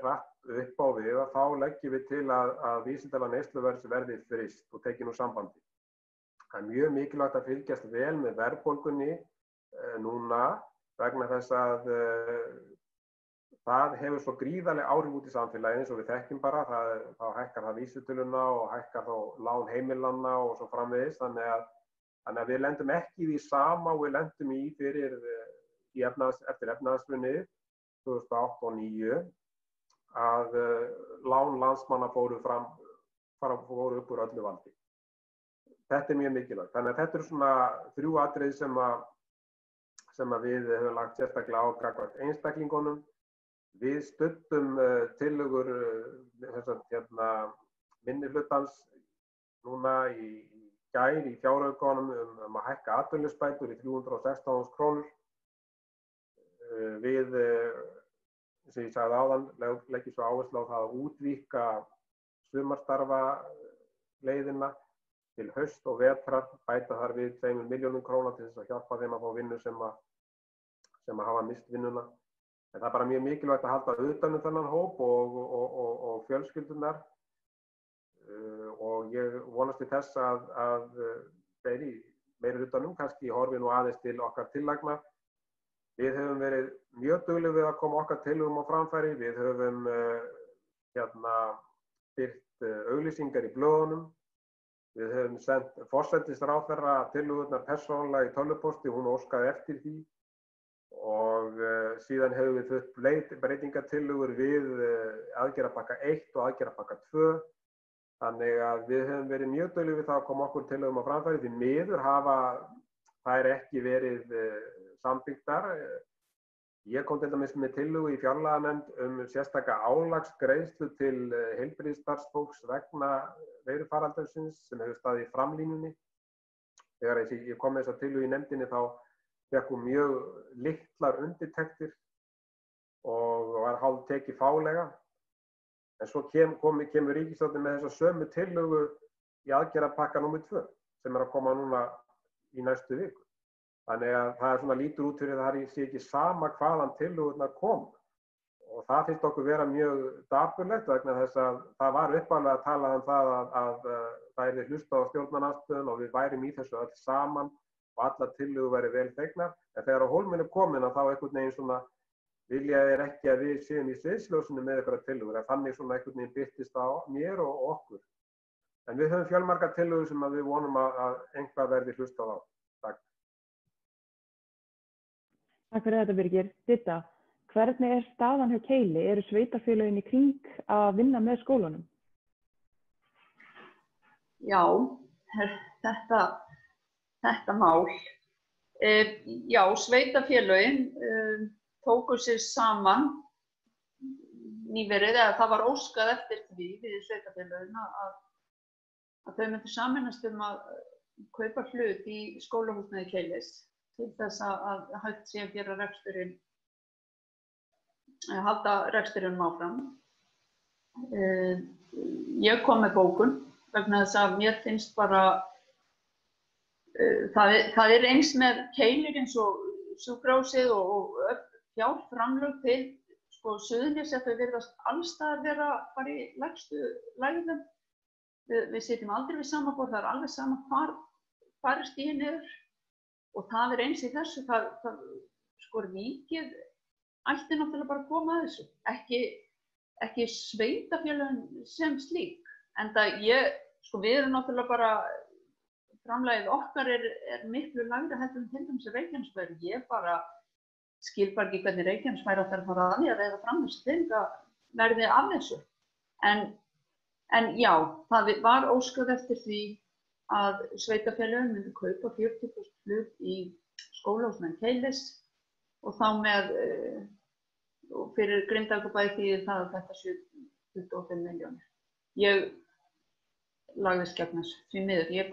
hratt upp á við að þá leggjum við til að vísitala neysluverðs verði fryst og tekið úr sambandi. Það er mjög mikilvægt að fylgjast vel með verðbólgunni núna vegna þess að það hefur svo gríðarleg áhrif út í samfélaginu eins og við þekkjum bara, þá hækkar það vísitöluna og hækkar þá lán heimilanna og svo framvegis, þannig að við lendum ekki í því sama og við lendum í eftir efnahagshrunið 2008 og 2009 að lán landsmanna fóru fram fóru upp úr öllu valdi. Þetta mjög mikilvægt. Þannig að þetta svona 3 atriði sem við höfum lagt sérstaklega á gagnvart einstaklingunum. Við studdum tillögur minnihlutans núna í gær í fjáraukanum að hækka atvinnuleysisbætur í 316.000 krónur. Við, sem ég sagði áðan, leggjum svo áherslu á það að útvíkka sumarstarfa leiðina til haust og vetrar, bæta þar við 2 milljónum króna til þess að hjálpa þeim að fá vinnu sem hafa mist vinnuna. En það bara mjög mikilvægt að halda utan þennan hóp og fjölskyldunar og ég vonast til þess að þeir í meiri hlutanum kannski horfi nú aðeins til okkar tillagna. Við höfum verið mjög dugleg við að koma okkar tillögum á framfæri. Við höfum birt auglýsingar í blöðunum. Við höfum sendt forsætisráðherra tillögurnar persónulega í tölvupósti, hún óskaði eftir því. Og síðan höfum við flutt breytingatillögur við aðgerðapakka 1 og aðgerðapakka 2. Þannig að við höfum verið mjög dugleg við það að koma okkur tillögum á framfæri. Því miður hafa þær ekki verið samþykktar. Ég kom til dæmis með tillögu í fjárlaganefnd sérstaka álagsgreiðslu til heilbrigðisstarfsfólks vegna veirufaraldursins sem hefur staðið í framlínunni. Þegar ég kom með þessa tillögu í nefndinni þá fékk hún mjög litlar undirtektir og var hálf tekið fálega. En svo kemur ríkisstjórnin með þessa sömu tillögu í aðgerðapakka númer 2 sem að koma núna í næstu viku. Þannig að það svona lítur út fyrir það sé ekki sama hvaðan tillögurnar kom. Og það finnst okkur vera mjög dapurlegt vegna þess að það var upphaflega að tala það að það yrði hlustað á stjórnarandstöðuna og við værum í þessu öll saman og allar tillögur væri vel þegnar. En þegar á hólminn komin þá einhvern veginn svona vilja þeir ekki að við séum í sviðsljósinu með einhverja tillögur. Þannig svona einhvern veginn birtist á mér og okkur. En við höfum fjölmargar tillögur sem við vonum að einhvað verði hlustað á. Takk. Takk fyrir þetta, Birgir. Ditta, hvernig staðan hjá Keili? Eru sveitarfélögin í kring að vinna með skólunum? Já, þetta mál. Já, sveitarfélögin tóku sér saman nýverið, eða það var óskað eftir því við sveitarfélögin að þau myndu sameinast að kaupa hlut í skólahúsnæði Keilis til þess að hægt sé að gera halda reksturinn áfram. Ég kom með bókun vegna þess að mér finnst bara það er eins með Keilir eins og sjúkrahúsið og fjárframlög til Suðurnes að þau virðast alls staðar vera bara í lægstu lægðum. Við sitjum aldrei við sama borð, það er alveg sama hvar stigið niður. Og það er eins í þessu, ríkið ætti náttúrulega bara að koma að þessu, ekki sveitarfélögin sem slík. Enda við erum náttúrulega bara, framlagið okkar er miklu lægra heldur en til dæmis Reykjanesbær. Ég bara skil bara ekki hvernig Reykjanesbær ætlar að fara að því að reyða fram þessu peninga verði af þessu. En já, það var óskað eftir því að sveitarfélögin myndu kaupa 40% hlut í skólahúsnæði Keilis og þá með fyrir Grindavíkurbæ þýðir það að þetta sé 25 milljónir. Ég lagðist gegn þessu, því miður. Ég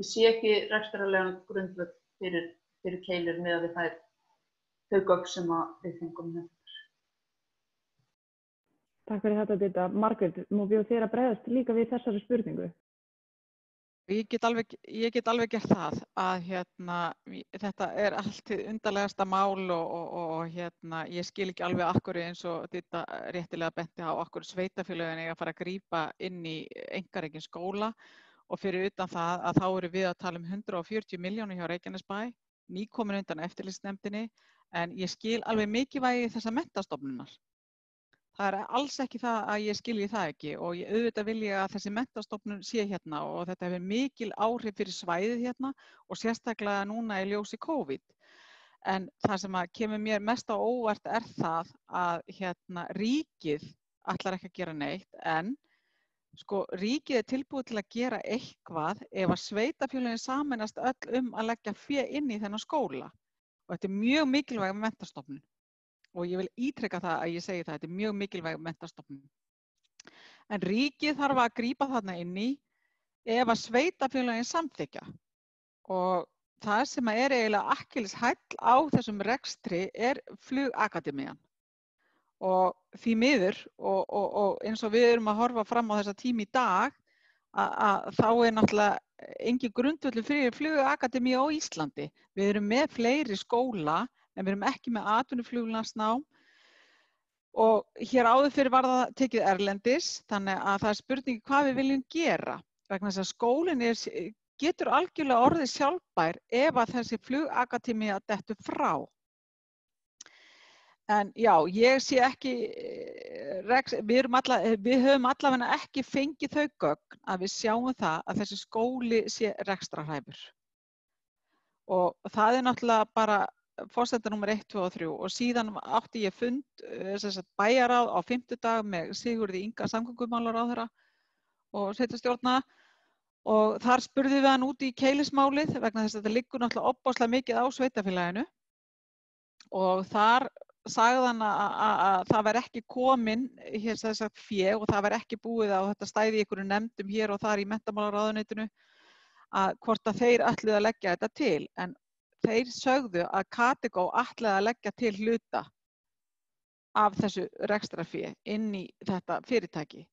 sé ekki rekstrarlegan grundvöll fyrir Keilir með við þau gögn sem við fengum með. Takk fyrir þetta, Ditta. Margrét, má bjóða þér að bregðast líka við þessari spurningu? Ég get alveg gert það að þetta er allt undarlegasta mál og ég skil ekki alveg akkur eins og Ditta réttilega benti á okkur sveitarfélögin eiga að fara að grípa inn í einkarekinn skóla og fyrir utan það að þá eru við að tala 140 milljónir hjá Reykjanesbæ, nýkomin undan eftirlitsnefndinni, en ég skil alveg mikilvægi þessa menntastofnunar. Það er alls ekki það að ég skilji það ekki og auðvitað vil ég að þessi menntastofnun sé hérna og þetta hefur mikil áhrif fyrir svæðið hérna og sérstaklega núna í ljósi COVID. En það sem kemur mér mest á óvart er það að ríkið ætlar ekki að gera neitt en Sko, ríkið tilbúið til að gera eitthvað ef að sveitarfélögin sameinast öll að leggja fé inn í þennan skóla. Og þetta mjög mikilvæg menntastofnun. Og ég vil ítreka það að ég segi það, þetta mjög mikilvæg menntastofnun. En ríkið þarf að grípa þarna inn í ef að sveitarfélögin samþykkja. Og það sem eiginlega akkilshæll á þessum rekstri flugakademían. Og því miður, og eins og við erum að horfa fram á þessa tíma í dag, að þá náttúrulega engin grundvöllur fyrir flugakademíu á Íslandi. Við erum með fleiri skóla, en við erum ekki með atvinnuflugnarsnám. Og hér áður fyrir var það tekið erlendis, þannig að það spurning hvað við viljum gera. Vegna þess að skólinn getur algjörlega orðið sjálfbær ef að þessi flugakademía dettur frá. En já, ég sé ekki, við höfum allavega ekki fengið þau gögn að við sjáum það að þessi skóli sé rekstrarhæfur. Og það náttúrulega bara forsenda númer 1, 2 og 3 og síðan átti ég fund bæjarráð á 5. dag með Sigurði Inga samgöngumálaráðherra og sveitarstjórna og þar spurðum við hann út í keilismálið vegna þess að þetta liggur náttúrulega ofboðslega mikið á sveitarfélaginu og þar sagði hann að það væri ekki komin hér sagt fé og það væri ekki búið á þetta stæði í einhverju nefndum hér og þar í menntamálaráðuneytinu að hvort að þeir ætluðu að leggja þetta til en þeir sögðu að Katigó ætlaði að leggja til hluta af þessu rekstrarfé inn í þetta fyrirtæki.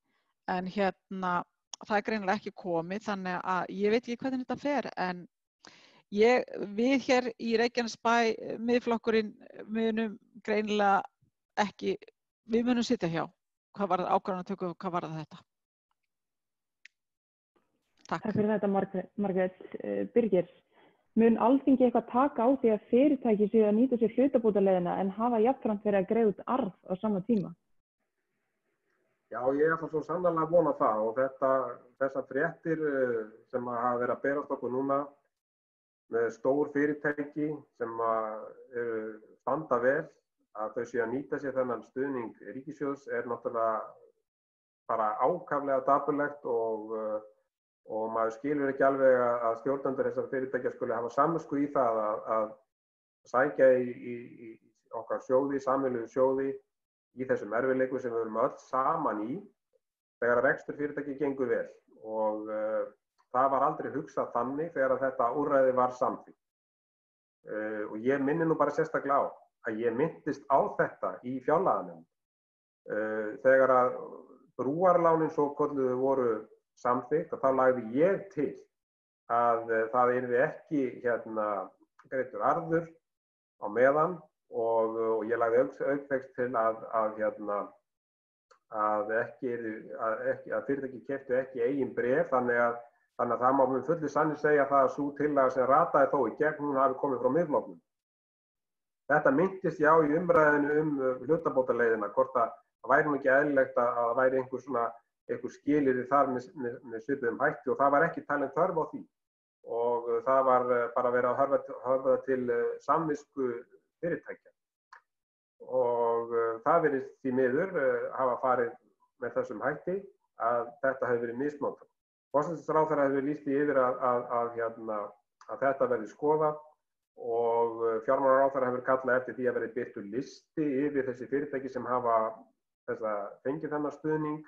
En það greinilega ekki komið, þannig að ég veit ekki hvernig þetta fer. En við hér í Reykjanesbæ, Miðflokkurinn, munum greinilega ekki, við munum sitja hjá. Hvað var það ákvarðanatöku, hvað var það þetta? Takk. Takk fyrir þetta, Margrét. Birgir. Mun Alþingi eitthvað taka á því að fyrirtæki séu að nýta sér hlutabótaleiðina en hafa jafnframt verið að greiða út arð á sama tíma? Já, ég ætla svo sannarlega að vona það og þessar fréttir sem hafa verið að berast okkur núna með stór fyrirtæki sem standa vel að þau séu að nýta sér þennan stuðning ríkissjóðs náttúrulega bara ákaflega dapurlegt og maður skilur ekki alveg að stjórnendur þessar fyrirtækja skuli hafa samvisku í það að sækja í okkar sjóði, sameiginlegu sjóði í þessum erfiðleikum sem við erum öll saman í þegar rekstur fyrirtæki gengur vel og það var aldrei hugsað þannig þegar þetta úrræði var samþykkt. Og ég minni nú bara sérstaklega á að ég minntist á þetta í fjárlaganefnd þegar að brúarlánin svo kölluðu voru samþykkt að þá lagði ég til að það yrði ekki greiddur arður á meðan og ég lagði aukþekst til að fyrirtæki keyptu ekki eigin bréf þannig að það má með fullu sanni segja það að sú tillaga sem rataði þó í gegn hún hafi komið frá Miðflokknum. Þetta minntist ég á í umræðinu hlutabótaleiðina hvort að það væri nú ekki eðlilegt að það væri einhver skilyrði þar með svipuðum hætti og það var ekki talin þörf á því og það var bara verið að höfða til samvisku fyrirtækja og það virðist því miður hafa farið með þessum hætti að þetta hefur verið misnotað. Forsætisráðherra hefur lýst því yfir að þetta verði skoðað og fjármálaráðherra hefur kallað eftir því að verði birtur listi yfir þessi fyrirtæki sem hafa fengið þennan stuðning.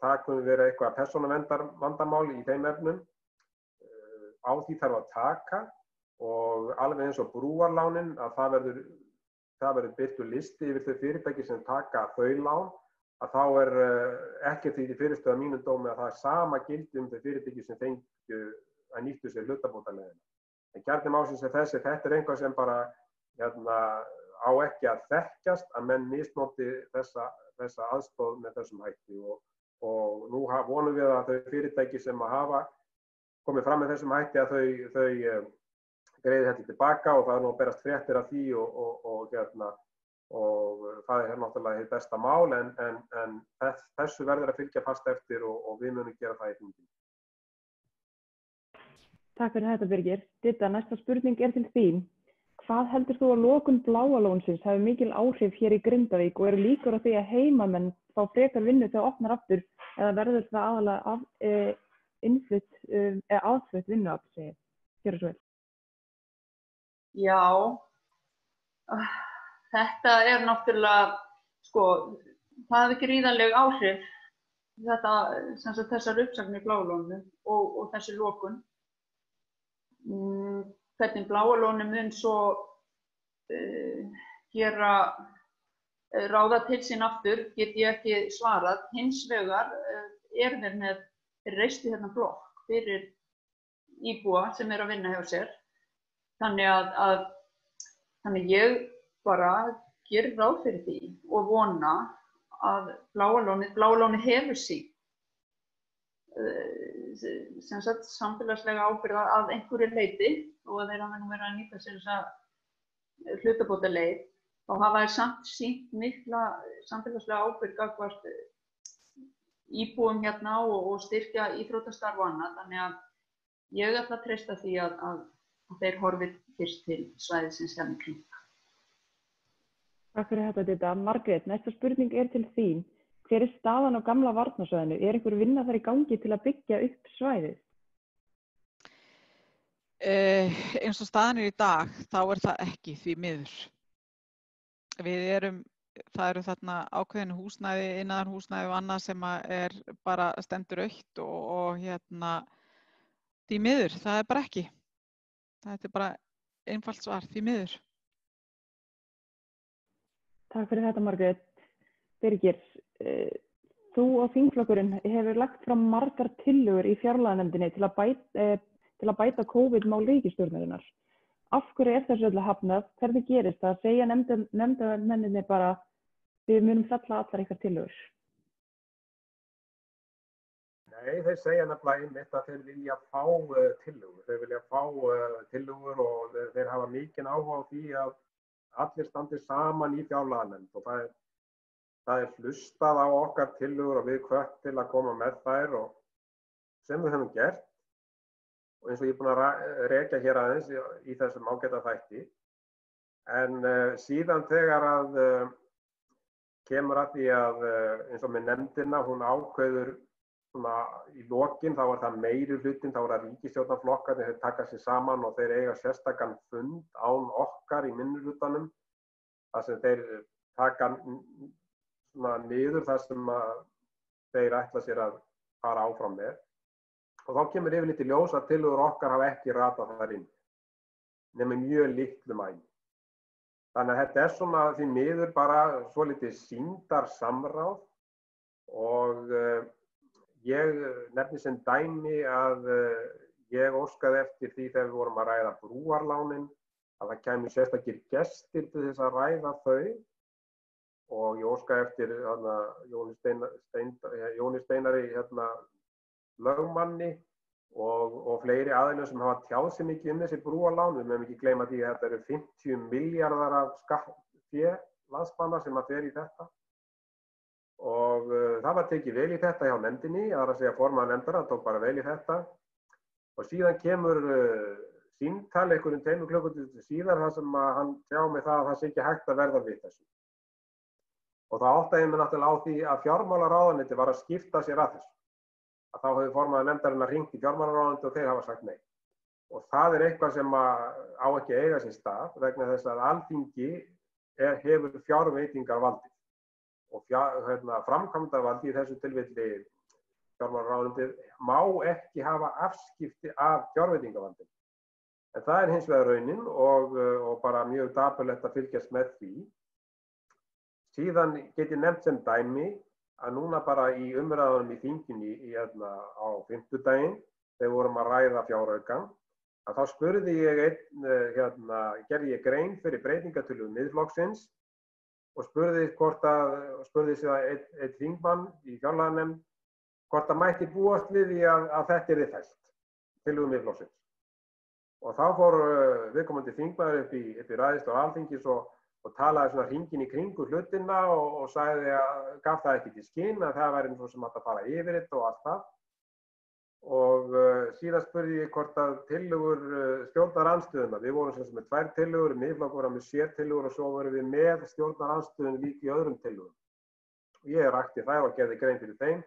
Það kunni vera eitthvað persónuverndarvandamál í þeim efnum. Á því þarf að taka og alveg eins og brúarlánin að það verður birtur listi yfir þau fyrirtæki sem taka þau lán að þá ekkert því fyrirstöðu að mínum dómi að það sama gildi þau fyrirtæki sem fengju að nýttu sér hlutabótaleiðina. En kjarni málsins þetta eitthvað sem bara á ekki að þekkjast að menn misnoti þessa aðstoð með þessum hætti og nú vonum við að þau fyrirtæki sem hafa komið fram með þessum hætti að þau greiði þetta tilbaka og það nú að berast fréttir af því og það náttúrulega hið besta mál en þessu verður að fylgja fast eftir og við munum gera það í þinginu. Takk fyrir þetta Birgir. Ditta, næsta spurning til þín. Hvað heldur þú að lokun Bláa lónsins hafi mikil áhrif hér í Grindavík og eru líkur á því að heimamenn fá frekar vinnu þegar opnar aftur eða verður það aðalega aðflutt vinnuafl, gjörðu svo vel? Já, þetta náttúrulega, sko, það hefur gríðarleg áhrif, þessar uppsagnir Bláa lóninu og þessi lokun. Hvernig Bláa lónið mun svo ráða til sín aftur get ég ekki svarað. Hins vegar þeir reistu hérna blokk fyrir íbúa sem að vinna hjá sér. Þannig ég bara gerir ráð fyrir því og vona að Bláa lónið hefur sín samfélagslega ábyrgð að einhverju leyti og að þeir hafa nú verið að nýta sér þessa hlutabótaleið, þá hafa þeir samt sýnt mikla samfélagslega ábyrgð gagnvart íbúum hérna og styrkja íþróttastarf og annað. Þannig að ég ætla að treysta því að þeir horfi fyrst til svæðisins hérna í kring. Takk fyrir þetta, Didda. Margrét, næsta spurning til þín. Hver staðan á gamla varnarsvæðinu? Einhver vinna þar í gangi til að byggja upp svæðið? Eins og staðan í dag, þá það ekki því miður. Það eru þarna ákveðin húsnæði, innanhúsnæði og annað sem bara stendur autt og því miður, það bara ekki. Það bara einfalt svar, því miður. Takk fyrir þetta, Margrét. Birgir, þú og þingflokkurinn hefur lagt fram margar tillögur í fjárlaganefndinni til að bæta COVID-mál ríkisstjórnarinnar. Af hverju þessu öllu hafnað? Hvernig gerist það? Segja nefndarmennirnir bara, við munum fella allar ykkar tillögur? Nei, þeir segja nefnilega einmitt að þeir vilja fá tillögur. Þeir vilja fá tillögur og þeir hafa mikinn áhuga á því að allir standi saman í fjárlaganefnd og það hlustað á okkar tillögur og við hvött til að koma með þær og sem við höfum gert og eins og ég er búinn að rekja hér aðeins í þessum ágæta þætti. En síðan þegar að kemur að því að eins og með nefndina, hún ákveður svona í lokin, þá það meiri hlutin, þá það ríkisstjórnarflokkarnir, þeir taka sig saman og þeir eiga sérstakan fund án okkar í minnihlutanum, þar sem þeir taka svona niður þar sem þeir ætla sér að fara áfram með. Og þá kemur yfirleitt í ljós að tillögur okkar hafa ekki ratað þar inn, nema mjög litlu mæli. Þannig að þetta svona því miður bara svolítið sýndarsamráð og ég nefni sem dæmi að ég óskaði eftir því þegar við vorum að ræða brúarlánin að það kæmi sérstakir gestir til þess að ræða þau og ég óskaði eftir Jóni Steinari lögmanni og fleiri aðilum sem hafa tjáð sig mikið þessi brúarlán. Við mögum ekki gleyma því að þetta eru 50 milljarðar af skattfé landsmanna sem fer í þetta. Og það var tekið vel í þetta hjá nefndinni, það að segja formaður nefndar, það tók bara vel í þetta. Og síðan kemur símtal einhverjum 2 klukkutímum síðar þar sem hann tjá mig það að það sé ekki hægt að verða við þessu. Og það áttaði mig náttúrulega á því að fjármálaráðuneytið var að skipta sér að þessu. Að þá hefur formaður nefndarinnar hringt í fjármálaráðuneytið og þeir hafa sagt nei. Og það eitthvað sem á ekki að eiga sér stað vegna þess að Alþingi hefur fjárveitingarvaldið. Og framkvæmdarvaldið í þessu tilfelli fjármálaráðuneytið má ekki hafa afskipti af fjárveitingarvaldið. En það hins vegar raunin og bara mjög dapurlegt að fylgjast með því. Síðan get ég nefnt sem dæmi að núna bara í umræðunum í þinginu á fimmtudaginn, þegar vorum að ræða fjáraukann, að þá spurði ég gerði ég grein fyrir breytingatillögum Miðflokksins og spurði sig einn þingmann í fjárlaganefnd hvort það mætti búast við því að þetta yrði fellt, tillögum Miðflokksins. Og þá fór viðkomandi þingmaður upp í ræðustól Alþingis og talaði svona hringinn í kringu hlutina og sagði gaf það ekki til skyn að það væri svo sem átti að fara yfir þetta og allt það. Og síðan spurði ég hvort að tillögur stjórnarandstöðuna, við vorum sem með 2 tillögur, Miðflokkur var með 7 tillögur og svo vorum við með stjórnarandstöðun líka í öðrum tillögum. Ég rakti þær og gerði grein fyrir þeim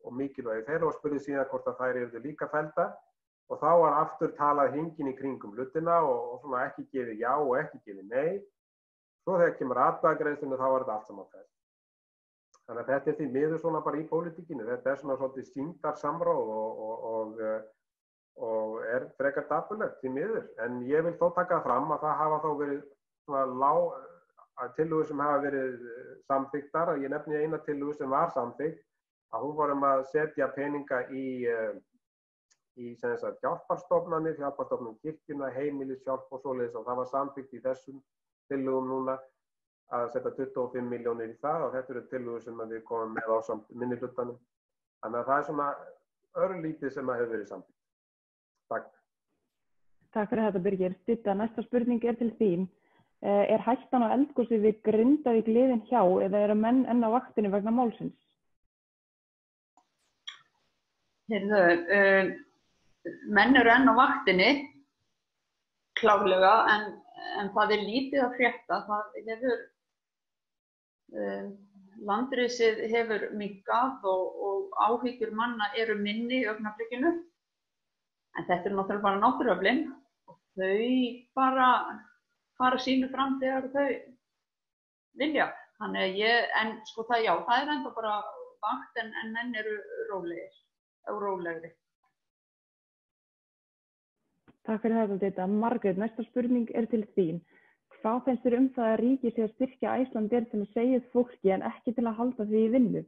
og mikilvægi þeirra og spurði síðan hvort að þær yrðu líka felldar og þá var aftur talað hringinn í kringum hlutina og svona ekki gefið já og ekki gefið nei. Svo þegar kemur atkvæðagreiðslunni þá var þetta allt saman fellt. Þannig að þetta því miður svona bara í pólitíkinni. Þetta svona svolítið sýndarsamráð og frekar dapurlegt því miður. En ég vil þó taka fram að það hafa þá verið svona tillögur sem hafa verið samþykktar. Ég nefni eina tillögu sem var samþykkt að hún vorum að setja peninga í sem sagt hjálparstofnanir, hjálparstofnun kirkjuna, heimilishjálp og svoleiðis og það var samþykkt í þessum tillögum núna að setja 25 milljónir í það og þetta eru tillögur sem við komum með ásamt minnihlutanum. Þannig að það svona örlítið sem hefur verið samþykkt. Takk. Takk fyrir þetta, Birgir. Didda, næsta spurning til þín. Er hættan á eldgosi við Grindavík liðin hjá eða eru menn enn á vaktinni vegna málsins? Heyrðu, menn eru enn á vaktinni, klárlega, en það er lítið að frétta. Það hefur, landrisið hefur minnkað og áhyggjur manna eru minni í augnablikinu. En þetta er náttúrulega bara náttúruöflin og þau bara fara sínu fram þegar þau vilja. Þannig að en sko það já, það er ennþá bara vakt en menn eru rólegri. Takk fyrir þetta, Didda. Margrét, næsta spurning til þín. Hvað finnst þér það að ríkið sé að styrkja Icelandair til að segja fólki en ekki til að halda því í vinnu?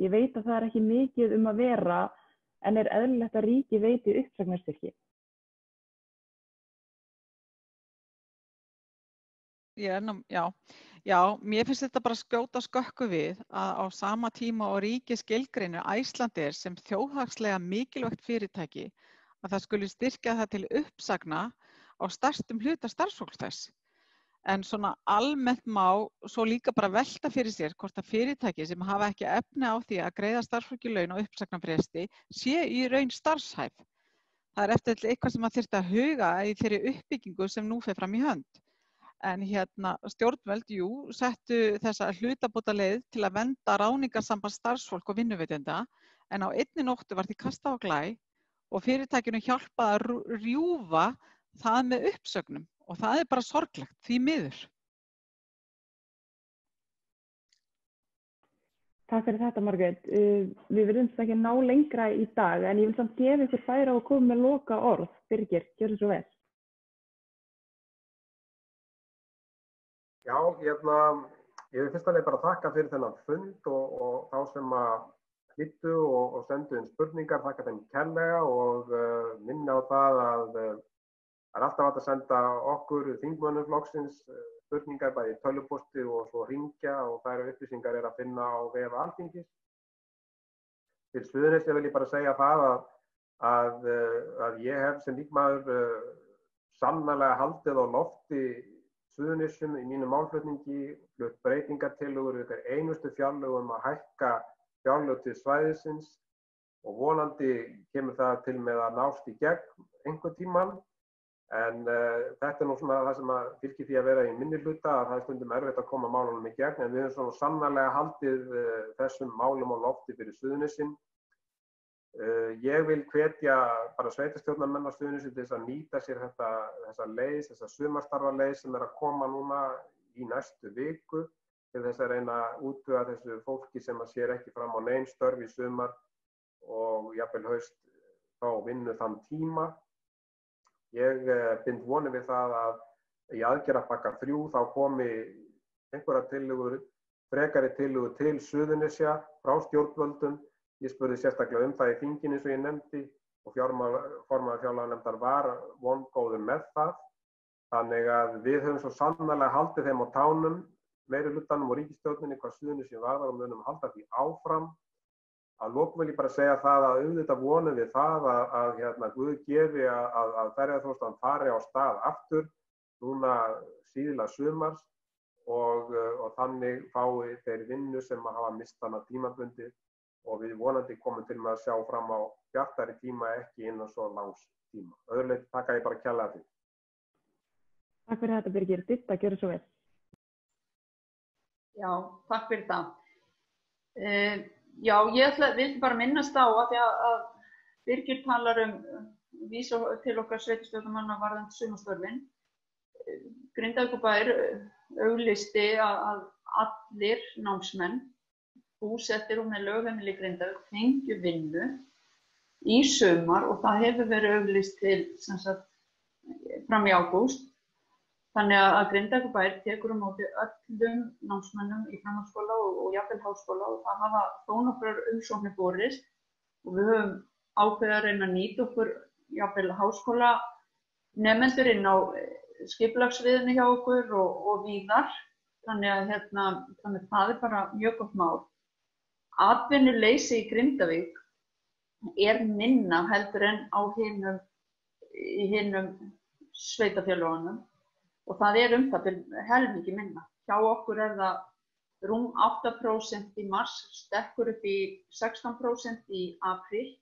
Ég veit að það er ekki mikið að vera, en er eðlilegt að ríkið veiti uppsagnarstyrki? Já, mér finnst þetta bara skjóta skökku við að á sama tíma og ríkið skilgreinir Icelandair sem þjóðhagslega mikilvægt fyrirtæki að það skuli styrkja það til uppsagna á stærstum hluta starfsfólks þess. En svona almennt má svo líka bara velta fyrir sér hvort að fyrirtæki sem hafa ekki efni á því að greiða starfsfólki laun og uppsagnarfresti sé í raun starfshæf. Það er eftir eitthvað sem maður þyrfti að huga í þeirri uppbyggingu sem nú fer fram í hönd. En stjórnvöld, settu þessa hlutabótaleið til að vernda ráðningarsamband starfsfólk og vinnuveitenda, en á einni nóttu var því kastað á glæ og fyrirtækinu hjálpað að rjúfa það með uppsögnum og það er bara sorglegt, því miður. Takk fyrir þetta, Margrét. Við virðumst ekki ná lengra í dag, en ég vil samt gefa ykkur færi á að koma með loka orð. Birgir, gjörðu svo vel. Já, ég vil fyrst alveg bara þakka fyrir þennan fund og þá sem að hlýddu og sendu inn spurningar, þakka þeim kærlega og minna á það að það er alltaf hægt að senda okkur þingmönnum flokksins spurningar bæði í tölvupósti og svo hringja og þær upplýsingar að finna á vef Alþingis. Til Suðurnesja vil ég bara segja það að ég hef sem þingmaður sannarlega haldið á lofti Suðurnesjum í mínu málflutningi, flutt breytingartillögur við hver einustu fjárlögum að hækka fjárlög til svæðisins og vonandi kemur það til með að nást í gegn einhvern tímann. En þetta nú svona það sem að fylgir því að vera í minnihluta að það stundum erfitt að koma málunum í gegn en við höfum svona sannarlega haldið þessum málum á lofti fyrir Suðurnesin. Ég vil hvetja bara sveitarstjórnarmenn á Suðurnesin til þess að nýta sér þessa sumarstarfaleið sem að koma núna í næstu viku til þess að reyna að útvega þessu fólki sem að sér ekki fram á nein störf í sumar og jafnvel haust þá vinnu þann tíma. Ég bind vonir við það að í aðgerðapakka 3 þá komi einhverjar frekari tillögur til Suðurnesja frá stjórnvöldum. Ég spurði sérstaklega það í þinginu eins og ég nefndi og formaður fjárlaganefndar var vongóður með það. Þannig að við höfum svo sannarlega haldið þeim á tánum, meirihlutanum og ríkisstjórninni hvað Suðurnesja varðar og við höfum haldið því áfram. Að lokum vil ég bara segja það að auðvitað vonum við það að Guð gefi að ferðaþjónustan fari á stað aftur núna síðla sumars og þannig fái þeir vinnu sem hafa misst hana tímabundið og við vonandi komum til með að sjá fram á bjartari tíma ekki innan svo langs tíma. Öðruleyti þakka ég bara kærlega fyrir. Takk fyrir þetta, Birgir. Didda, gjörðu svo vel. Já, takk fyrir það. Já, ég vil bara minnast á að því að Birgir talar vísa til okkar sveitarstjórnarmanna varðandi sumarstörfin. Grindavíkurbær auglýsti að allir námsmenn búsettir og með lögheimili í Grindavík fengju vinnu í sumar og það hefur verið auglýst til sem sagt, fram í ágúst. Þannig að Grindavíkurbær tekur á móti öllum námsmönnum í framhaldsskóla og jafnvel háskóla og það hafa þó nokkrar umsóknir borist og við höfum ákveðið að reyna að nýta okkur jafnvel háskóla nemendur inn á skipulagssviðinu hjá okkur og víðar. Þannig að það er bara mjög gott mál. Atvinnuleysi í Grindavík minna heldur en á hinum sveitarfélögunum. Og það það helmingi minna. Hjá okkur það rúm 8% í mars, stekkur upp í 16% í apríl,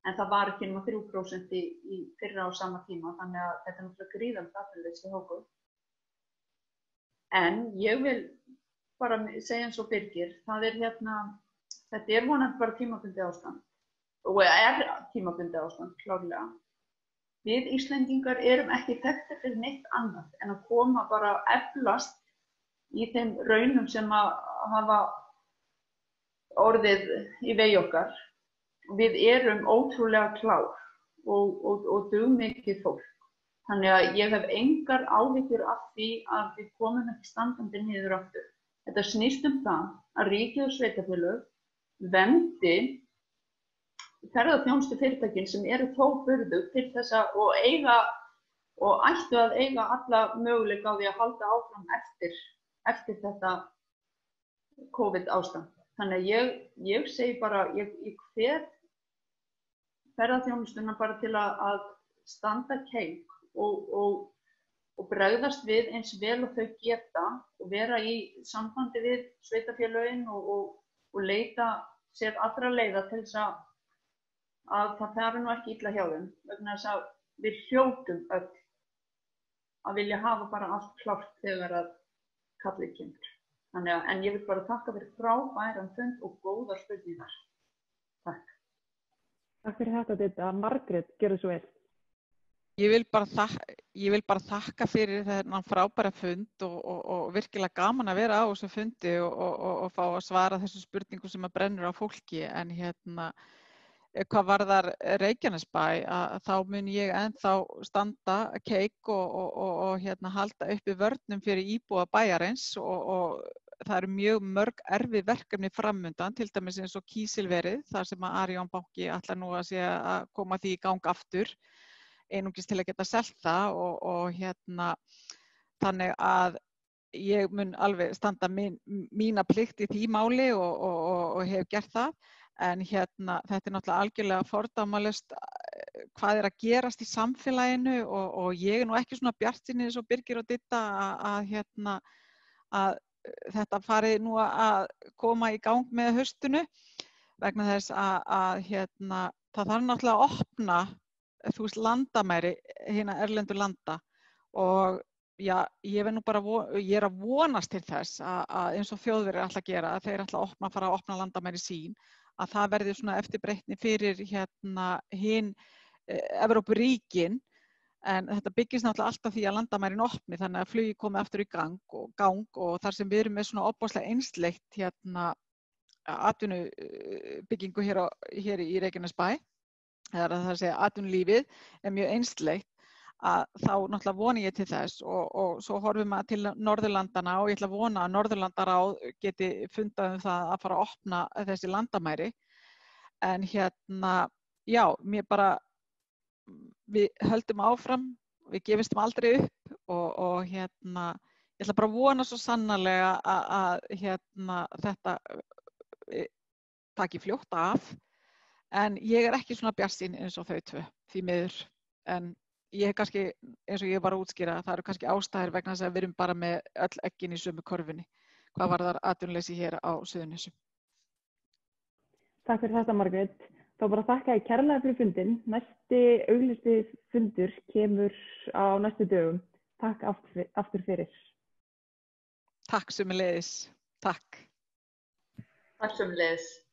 en það var ekki nema 3% í fyrra á sama tíma, þannig að þetta er náttúrulega gríðarlegt atvinnuleysi hjá okkur. En ég vil bara segja eins og Birgir, þetta vonandi bara tímabundið ástand, og tímabundið ástand, klárlega. Við Íslendingar erum ekki þekktir fyrir neitt annað en að koma bara eflast í þeim raunum sem að hafa orðið í vegi okkar. Við erum ótrúlega klár og dugmikið fólk. Þannig að ég hef engar áhyggjur af því að við komum ekki standandi niður aftur. Þetta snýst það að ríkið og sveitarfélög verndi ferðaþjónustu fyrirtækin sem eru þó burðug til þess að og ættu að eiga alla möguleika á því að halda áfram eftir þetta COVID ástand. Þannig að ég segi bara, ég hvet ferðaþjónustuna bara til að standa keik og bregðast við eins vel og þau geta og vera í sambandi við sveitarfélögin og leita sér allra leiða til þess að það fari nú ekki illa hjá þeim, vegna þess að við hljótum öll að vilja hafa bara allt klárt þegar að kallið kemur. En ég vil bara þakka fyrir frábæran fund og góðar spurningar. Takk. Takk fyrir þetta, Didda. Margrét, gjörðu svo vel. Ég vil bara þakka fyrir þennan frábæra fund og virkilega gaman að vera á þessu fundi og fá að svara þessu spurningum sem að brennur á fólki. En hvað varðar Reykjanesbæ, þá mun ég ennþá standa keik og halda uppi vörnum fyrir íbúa bæjarins og það eru mjög mörg erfið verkefni framundan, til dæmis eins og kísilverið, þar sem að Arion banki ætlar nú að koma því í gang aftur, einungis til að geta selt það og þannig að ég mun alveg standa mína plikt í því máli og hef gert það. En þetta er náttúrulega algjörlega fordæmalaust hvað er að gerast í samfélaginu og ég er nú ekki svona bjartsýn eins og Birgir og Didda að þetta fari nú að koma í gang með haustinu vegna þess að það þarf náttúrulega að opna landamæri hinna erlendu landa og já, ég er að vonast til þess að eins og Þjóðverjar ætla að gera, að þeir ætla að fara að opna landamæri sín, að það verði svona eftirbreytni fyrir hin Evrópuríkin, en þetta byggist náttúrulega alltaf því að landamærin opni, þannig að flugi komi aftur í gang og þar sem við erum með svona opbáslega einsleitt atvinnubyggingu hér í Reykjanesbæ, eða það segja atvinnulífið er mjög einsleitt, að þá náttúrulega voni ég til þess og svo horfum maður til Norðurlandana og ég ætla að vona að Norðurlandaráð geti fundað það að fara að opna þessi landamæri. En já, við höldum áfram, við gefumst aldrei upp og ég ætla bara að vona svo sannarlega að þetta taki fljótt af, en ég er ekki svona bjartsýn eins og þau tvö, því miður. En ég hef kannski, eins og ég var að útskýra, það eru kannski ástæður vegna þess að við erum bara með öll eggin í sömu körfunni. Hvað varðar atvinnuleysi hér á Suðurnesjum? Takk fyrir þetta, Margrét. Þá bara þakka ég kærlega fyrir fundinn. Næsti auglýsti fundur kemur á næstu dögum. Takk aftur fyrir. Takk sömuleiðis. Takk. Takk sömuleiðis.